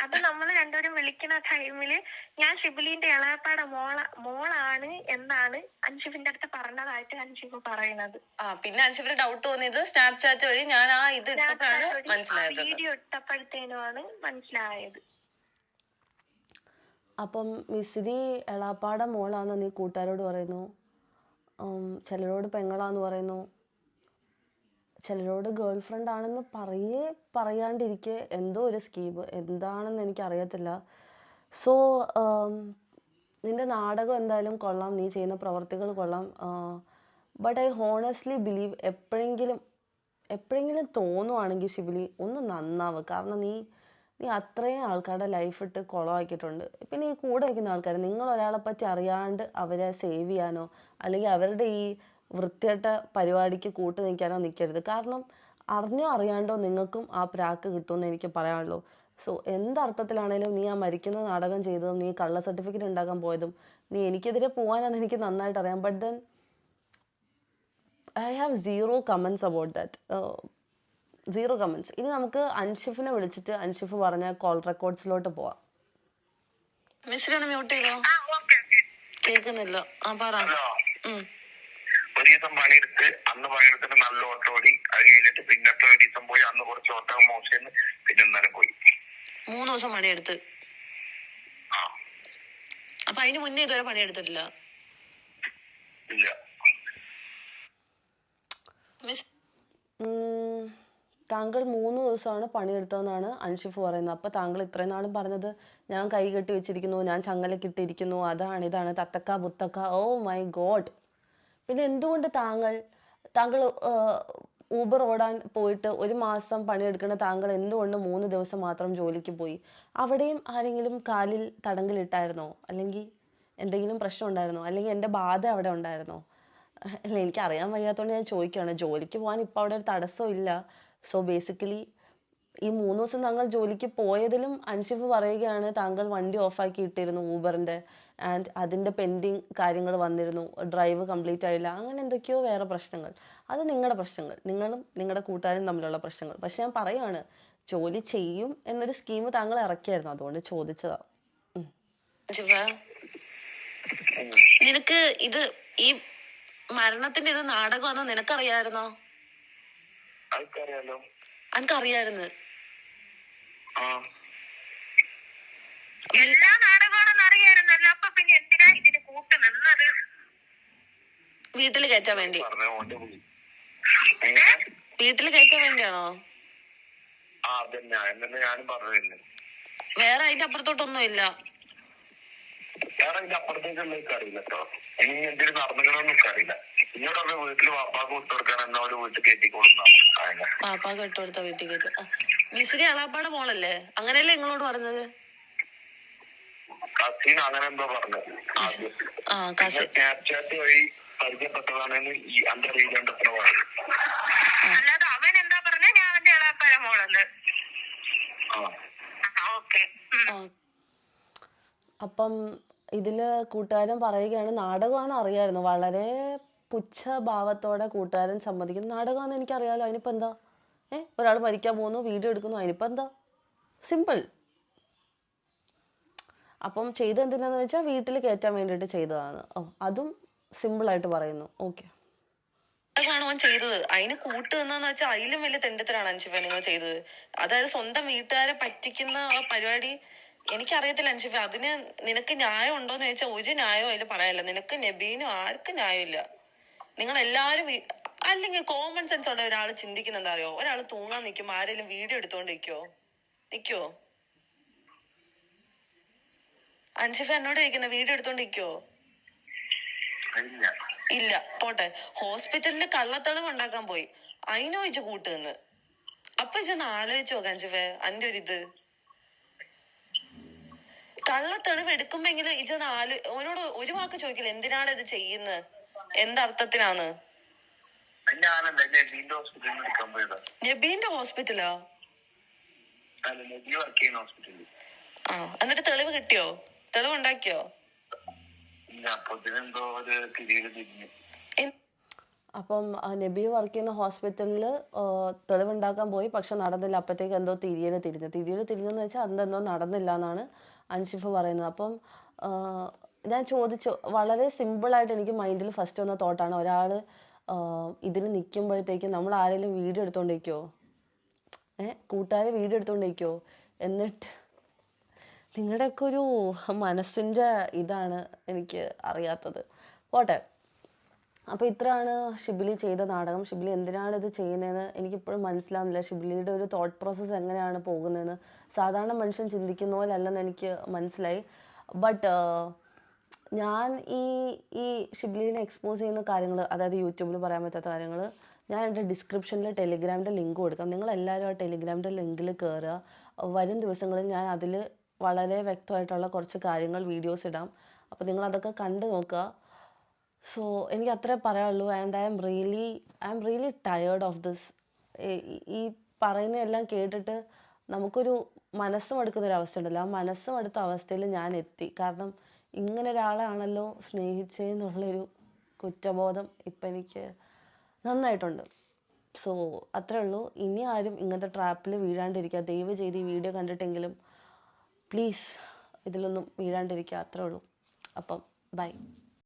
അത് നമ്മൾ രണ്ടുപേരും വിളിക്കുന്ന ടൈമില് ഞാൻ ഷിബിലിന്റെ ഇളയപ്പാടെ മോളാണ് എന്നാണ് അൻഷിഫിന്റെ അടുത്ത് പറഞ്ഞതായിട്ട് അൻഷിഫ് പറയുന്നത്. പിന്നെ അൻഷിഫിന് ഡൗട്ട് തോന്നിയത് സ്നാപ്ചാറ്റ് വഴി ഞാൻ ഇത് ഇട്ടപ്പോഴാണ് മനസ്സിലായത്, വീഡിയോ ഇട്ടപ്പോഴത്തേനുമാണ് മനസ്സിലായത്. അപ്പം മിസ്രി എളാപ്പാടെ മോളാന്ന് നീ കൂട്ടുകാരോട് പറയുന്നു, ചിലരോട് പെങ്ങളാന്ന് പറയുന്നു, ചിലരോട് ഗേൾ ഫ്രണ്ട് ആണെന്ന് പറയാണ്ടിരിക്കെ എന്തോ ഒരു സ്കീം എന്താണെന്ന് എനിക്കറിയത്തില്ല. സോ നിൻ്റെ നാടകം എന്തായാലും കൊള്ളാം, നീ ചെയ്യുന്ന പ്രവർത്തികൾ കൊള്ളാം. ബട്ട് ഐ ഹോണസ്റ്റ്ലി ബിലീവ് എപ്പോഴെങ്കിലും തോന്നുവാണെങ്കിൽ ഷിബിലി ഒന്ന് നന്നാവുക. കാരണം നീ അത്രയും ആൾക്കാരുടെ ലൈഫ് ഇട്ട് കുളമാക്കിയിട്ടുണ്ട്. പിന്നെ ഈ കൂടെ വയ്ക്കുന്ന ആൾക്കാർ, നിങ്ങൾ ഒരാളെ പറ്റി അറിയാണ്ട് അവരെ സേവ് ചെയ്യാനോ അല്ലെങ്കിൽ അവരുടെ ഈ വൃത്തികെട്ട പരിപാടിക്ക് കൂട്ടു നിൽക്കാനോ നിൽക്കരുത്. കാരണം അറിഞ്ഞോ അറിയാണ്ടോ നിങ്ങൾക്കും ആ പ്രാക്ക് കിട്ടുമെന്ന് എനിക്ക് പറയാനുള്ളൂ. സോ എന്തർത്ഥത്തിലാണേലും നീ ആ മരിക്കുന്ന നാടകം ചെയ്തതും നീ കള്ള സർട്ടിഫിക്കറ്റ് ഉണ്ടാക്കാൻ പോയതും നീ എനിക്കെതിരെ പോകാനാണ് എനിക്ക് നന്നായിട്ട് അറിയാം. But then I have zero comments about that. Zero comments. ഇനി നമുക്ക് അൻഷിഫിനെ വിളിച്ചിട്ട് അൻഷിഫ് പറഞ്ഞ കോൾ റെക്കോർഡ്സിലോട്ട് പോവാം. മിസ്രിനെ മ്യൂട്ട് ചെയ്തോ, കേൾക്കുന്നില്ല. പറ. ഒരു ദിവസം പണിയെടുത്ത് അന്ന് പണിയെടുത്തിട്ട് നല്ല ഓട്ടം ഓടി, അത് കഴിഞ്ഞിട്ട് പിന്നത്തെ ഒരു ദിവസം പോയി, അന്ന് കുറച്ച് ഓട്ടം മോശം, പിന്നെ ഇന്നലെ പോയി 3 ദിവസം പണിയെടുത്ത്. അപ്പൊ അതിന് മുന്നേ ഇതുവരെ പണിയെടുത്തിട്ടില്ല? ഇല്ല. താങ്കൾ 3 ദിവസമാണ് പണിയെടുത്തതെന്നാണ് അൻഷിഫ് പറയുന്നത്. അപ്പോൾ താങ്കൾ ഇത്രയും നാളും പറഞ്ഞത് ഞാൻ കൈ കെട്ടി വെച്ചിരിക്കുന്നു, ഞാൻ ചങ്ങലക്കിട്ടിരിക്കുന്നു, അതാണ് ഇതാണ് തത്തക്ക ബുത്തക്ക. Oh my God. പിന്നെ എന്തുകൊണ്ട് താങ്കൾ ഊബർ ഓടാൻ പോയിട്ട് 1 മാസം പണിയെടുക്കുന്ന താങ്കൾ എന്തുകൊണ്ട് 3 ദിവസം മാത്രം ജോലിക്ക് പോയി? അവിടെയും ആരെങ്കിലും കാലിൽ തടങ്കലിട്ടായിരുന്നോ? അല്ലെങ്കിൽ എന്തെങ്കിലും പ്രശ്നം ഉണ്ടായിരുന്നോ? അല്ലെങ്കിൽ എൻ്റെ ബാധ അവിടെ ഉണ്ടായിരുന്നോ? അല്ല, എനിക്കറിയാൻ വയ്യാത്തതുകൊണ്ട് ഞാൻ ചോദിക്കുകയാണ്. ജോലിക്ക് പോകാൻ ഇപ്പോൾ അവിടെ ഒരു തടസ്സം ഇല്ല. സോ ബേസിക്കലി ഈ 3 ദിവസം താങ്കൾ ജോലിക്ക് പോയതിലും അൻഷിഫ് പറയുകയാണ് താങ്കൾ വണ്ടി ഓഫാക്കി ഇട്ടിരുന്നു ഊബറിൻ്റെ, ആൻഡ് അതിൻ്റെ പെൻഡിങ് കാര്യങ്ങൾ വന്നിരുന്നു, ഡ്രൈവ് കംപ്ലീറ്റ് ആയില്ല, അങ്ങനെ എന്തൊക്കെയോ വേറെ പ്രശ്നങ്ങൾ. അത് നിങ്ങളുടെ പ്രശ്നങ്ങൾ, നിങ്ങളും നിങ്ങളുടെ കൂട്ടുകാരും തമ്മിലുള്ള പ്രശ്നങ്ങൾ. പക്ഷെ ഞാൻ പറയുകയാണ്, ജോലി ചെയ്യും എന്നൊരു സ്കീം താങ്കൾ ഇറക്കിയായിരുന്നു, അതുകൊണ്ട് ചോദിച്ചതാണ്. നിനക്ക് ഇത് ഈ മരണത്തിന്റെ ഇത് നാടകമാണെന്ന് നിനക്കറിയായിരുന്നോ? അതൊക്കെറിയാലോ. എനിക്കറിയായിരുന്നു. ആ എല്ലാ നാടകമാണെന്ന് അറിയായിരുന്നല്ലോ. അപ്പൊ പിന്നെ എന്തിനാ ഇതിന് കൂട്ട് നിന്നത്? വീട്ടിൽ കയറ്റാൻ വേണ്ടി. പറഞ്ഞ ഓന്റെ വീട്ടിൽ കയറ്റാൻ വേണ്ടിയാണോ? ആ അതന്നെ എന്നല്ലേ ഞാനും പറഞ്ഞു. വേറെ അതിന്റെ അപ്പുറത്തോട്ടൊന്നും ഇല്ല. വേറെ അതിന്റെ അപ്പുറത്തേക്കുള്ള അറിയില്ല കേട്ടോ. ഇനി എന്തെങ്കിലും നടന്നുകളൊന്നും അറിയില്ല. ഇങ്ങോട്ടൊക്കെ വീട്ടില് വാപ്പാക്ക് വിട്ടുകൊടുക്കാൻ എന്നോട് വീട്ടിൽ കയറ്റിക്കൊള്ളുന്ന പാപ്പാക്ക് വിട്ടുകൊടുത്ത വീട്ടിൽ കയറ്റും. മിസ്രി അളാപ്പാടെ മോളല്ലേ? അങ്ങനെയല്ലേ നിങ്ങളോട് പറഞ്ഞത്? കസീൻ അങ്ങനെ എന്തോ പറഞ്ഞത്. ആ കസിൻ. സ്നാപ്ചാറ്റ് വഴി പരിചയപ്പെട്ടതാണെന്ന് ഈ അന്റെ അറിയില്ലാണ്ടത്ര പറഞ്ഞു. അല്ലാതെ അവൻ എന്താ പറഞ്ഞ? ഞാൻ അവന്റെ ഇളാപ്പഴ മോളെന്ന്. ഓക്കെ. അപ്പം ഇതില് കൂട്ടുകാരൻ പറയുകയാണ് നാടകമാണെന്ന് അറിയായിരുന്നു. വളരെ പുച്ഛഭാവത്തോടെ കൂട്ടുകാരൻ സമ്മതിക്കുന്നു. നാടകമാണെന്ന് എനിക്കറിയാലോ, അതിനിപ്പോൾ എന്താ? ഒരാൾ മരിക്കാൻ പോകുന്നു, വീഡിയോ എടുക്കുന്നു, അതിനിപ്പോൾ എന്താ? സിമ്പിൾ. അപ്പം ചെയ്തെന്തിനാന്ന് വെച്ചാൽ വീട്ടിൽ കയറ്റാൻ വേണ്ടിയിട്ട് ചെയ്തതാണ്. അതും സിമ്പിളായിട്ട് പറയുന്നു. ഓക്കെ. കാണുവാൻ ചെയ്തത് അതിന് കൂട്ട് എന്നാന്ന് വെച്ചാൽ അതിലും വലിയ തെണ്ടത്തരാണ് അൻഷിഫ നിങ്ങൾ ചെയ്തത്. അതായത് സ്വന്തം വീട്ടുകാരെ പറ്റിക്കുന്ന ആ പരിപാടി എനിക്കറിയത്തില്ല അൻഷിഫ. അതിന് നിനക്ക് ന്യായം ഉണ്ടോന്ന് ചോദിച്ചാൽ ഒരു ന്യായവും അതിൽ പറയാനില്ല. നിനക്ക് നബീനും ആർക്കും ന്യായമില്ല. നിങ്ങൾ എല്ലാവരും അല്ലെങ്കിൽ കോമൺ സെൻസ് ഉള്ള ഒരാൾ ചിന്തിക്കുന്ന എന്താ അറിയോ? ഒരാൾ തൂങ്ങാൻ നിൽക്കുമ്പോൾ ആരെങ്കിലും വീഡിയോ എടുത്തോണ്ട് നിക്കോ? അൻഷിഫ എന്നോട് ചോദിക്കുന്ന വീഡിയോ എടുത്തോണ്ട് നിക്കോ? ഇല്ല. പോട്ടെ, ഹോസ്പിറ്റലിൽ കള്ളത്തളവ് ഉണ്ടാക്കാൻ പോയി, അതിനോ ഇച്ച് കൂട്ടുന്ന്. അപ്പൊ ഇച്ചൊന്ന് ആലോചിച്ച് നോക്കാം അൻഷിഫെ, അന്റെ ഒരിത് കള്ളത്തെളിവ് എടുക്കുമ്പെങ്കിലും ഇച്ചൊന്ന് ഓനോട് ഒരു വാക്ക് ചോദിക്കില്ല എന്തിനാണ് ഇത് ചെയ്യുന്നത്, എന്തർത്ഥത്തിനാണ്? നബീന്റെ ഹോസ്പിറ്റലോ? ആ, എന്നിട്ട് തെളിവ് കിട്ടിയോ? തെളിവുണ്ടാക്കിയോ? അപ്പം നബി വർക്ക് ചെയ്യുന്ന ഹോസ്പിറ്റലിൽ തെളിവുണ്ടാക്കാൻ പോയി, പക്ഷെ നടന്നില്ല. അപ്പോഴത്തേക്ക് എന്തോ തിരിഞ്ഞെന്ന് വെച്ചാൽ അന്നെന്തോ നടന്നില്ല എന്നാണ് അൻഷിഫ് പറയുന്നത്. അപ്പം ഞാൻ ചോദിച്ചു, വളരെ സിമ്പിളായിട്ട് എനിക്ക് മൈൻഡിൽ ഫസ്റ്റ് വന്ന തോട്ടാണ്, ഒരാൾ ഇതിന് നിൽക്കുമ്പോഴത്തേക്കും നമ്മൾ ആരെങ്കിലും വീഡിയോ എടുത്തോണ്ടിരിക്കുമോ? കൂട്ടുകാരെ വീഡിയോ എടുത്തോണ്ടിരിക്കുമോ? എന്നിട്ട് നിങ്ങളുടെയൊക്കെ ഒരു മനസ്സിൻ്റെ ഇതാണ് എനിക്ക് അറിയാത്തത്. പോട്ടെ. അപ്പോൾ ഇത്രയാണ് ഷിബിലി ചെയ്ത നാടകം. ഷിബിലി എന്തിനാണ് ഇത് ചെയ്യുന്നതെന്ന് എനിക്കിപ്പോഴും മനസ്സിലാവുന്നില്ല. ഷിബിലിയുടെ ഒരു തോട്ട് പ്രോസസ്സ് എങ്ങനെയാണ് പോകുന്നതെന്ന് സാധാരണ മനുഷ്യൻ ചിന്തിക്കുന്ന പോലെ അല്ലെന്ന് എനിക്ക് മനസ്സിലായി. ബട്ട് ഞാൻ ഈ ഷിബിലിനെ എക്സ്പോസ് ചെയ്യുന്ന കാര്യങ്ങൾ, അതായത് യൂട്യൂബിൽ പറയാൻ പറ്റാത്ത കാര്യങ്ങൾ, ഞാൻ എൻ്റെ ഡിസ്ക്രിപ്ഷനിൽ ടെലിഗ്രാമിൻ്റെ ലിങ്ക് കൊടുക്കാം. നിങ്ങളെല്ലാവരും ആ ടെലിഗ്രാമിൻ്റെ ലിങ്കിൽ കയറുക. വരും ദിവസങ്ങളിൽ ഞാൻ അതിൽ വളരെ വ്യക്തമായിട്ടുള്ള കുറച്ച് കാര്യങ്ങൾ വീഡിയോസ് ഇടാം. അപ്പോൾ നിങ്ങളതൊക്കെ കണ്ടു നോക്കുക. സോ എനിക്ക് അത്രേ പറയാനുള്ളൂ. And I am really tired of this. ഈ പറയുന്നതെല്ലാം കേട്ടിട്ട് നമുക്കൊരു മനസ്സും അടുക്കുന്നൊരവസ്ഥ ഉണ്ടല്ലോ, ആ മനസ്സും അടുത്ത അവസ്ഥയിൽ ഞാൻ എത്തി. കാരണം ഇങ്ങനെ ഒരാളാണല്ലോ സ്നേഹിച്ചതെന്നുള്ളൊരു കുറ്റബോധം ഇപ്പം എനിക്ക് നന്നായിട്ടുണ്ട്. സോ അത്രേ ഉള്ളൂ. ഇനി ആരും ഇങ്ങനത്തെ ട്രാപ്പിൽ വീഴാണ്ടിരിക്കുക. ദയവ് ചെയ്ത് ഈ വീഡിയോ കണ്ടിട്ടെങ്കിലും പ്ലീസ് ഇതിലൊന്നും വീഴാണ്ടിരിക്കുക. അത്രേ ഉള്ളൂ. അപ്പം ബൈ.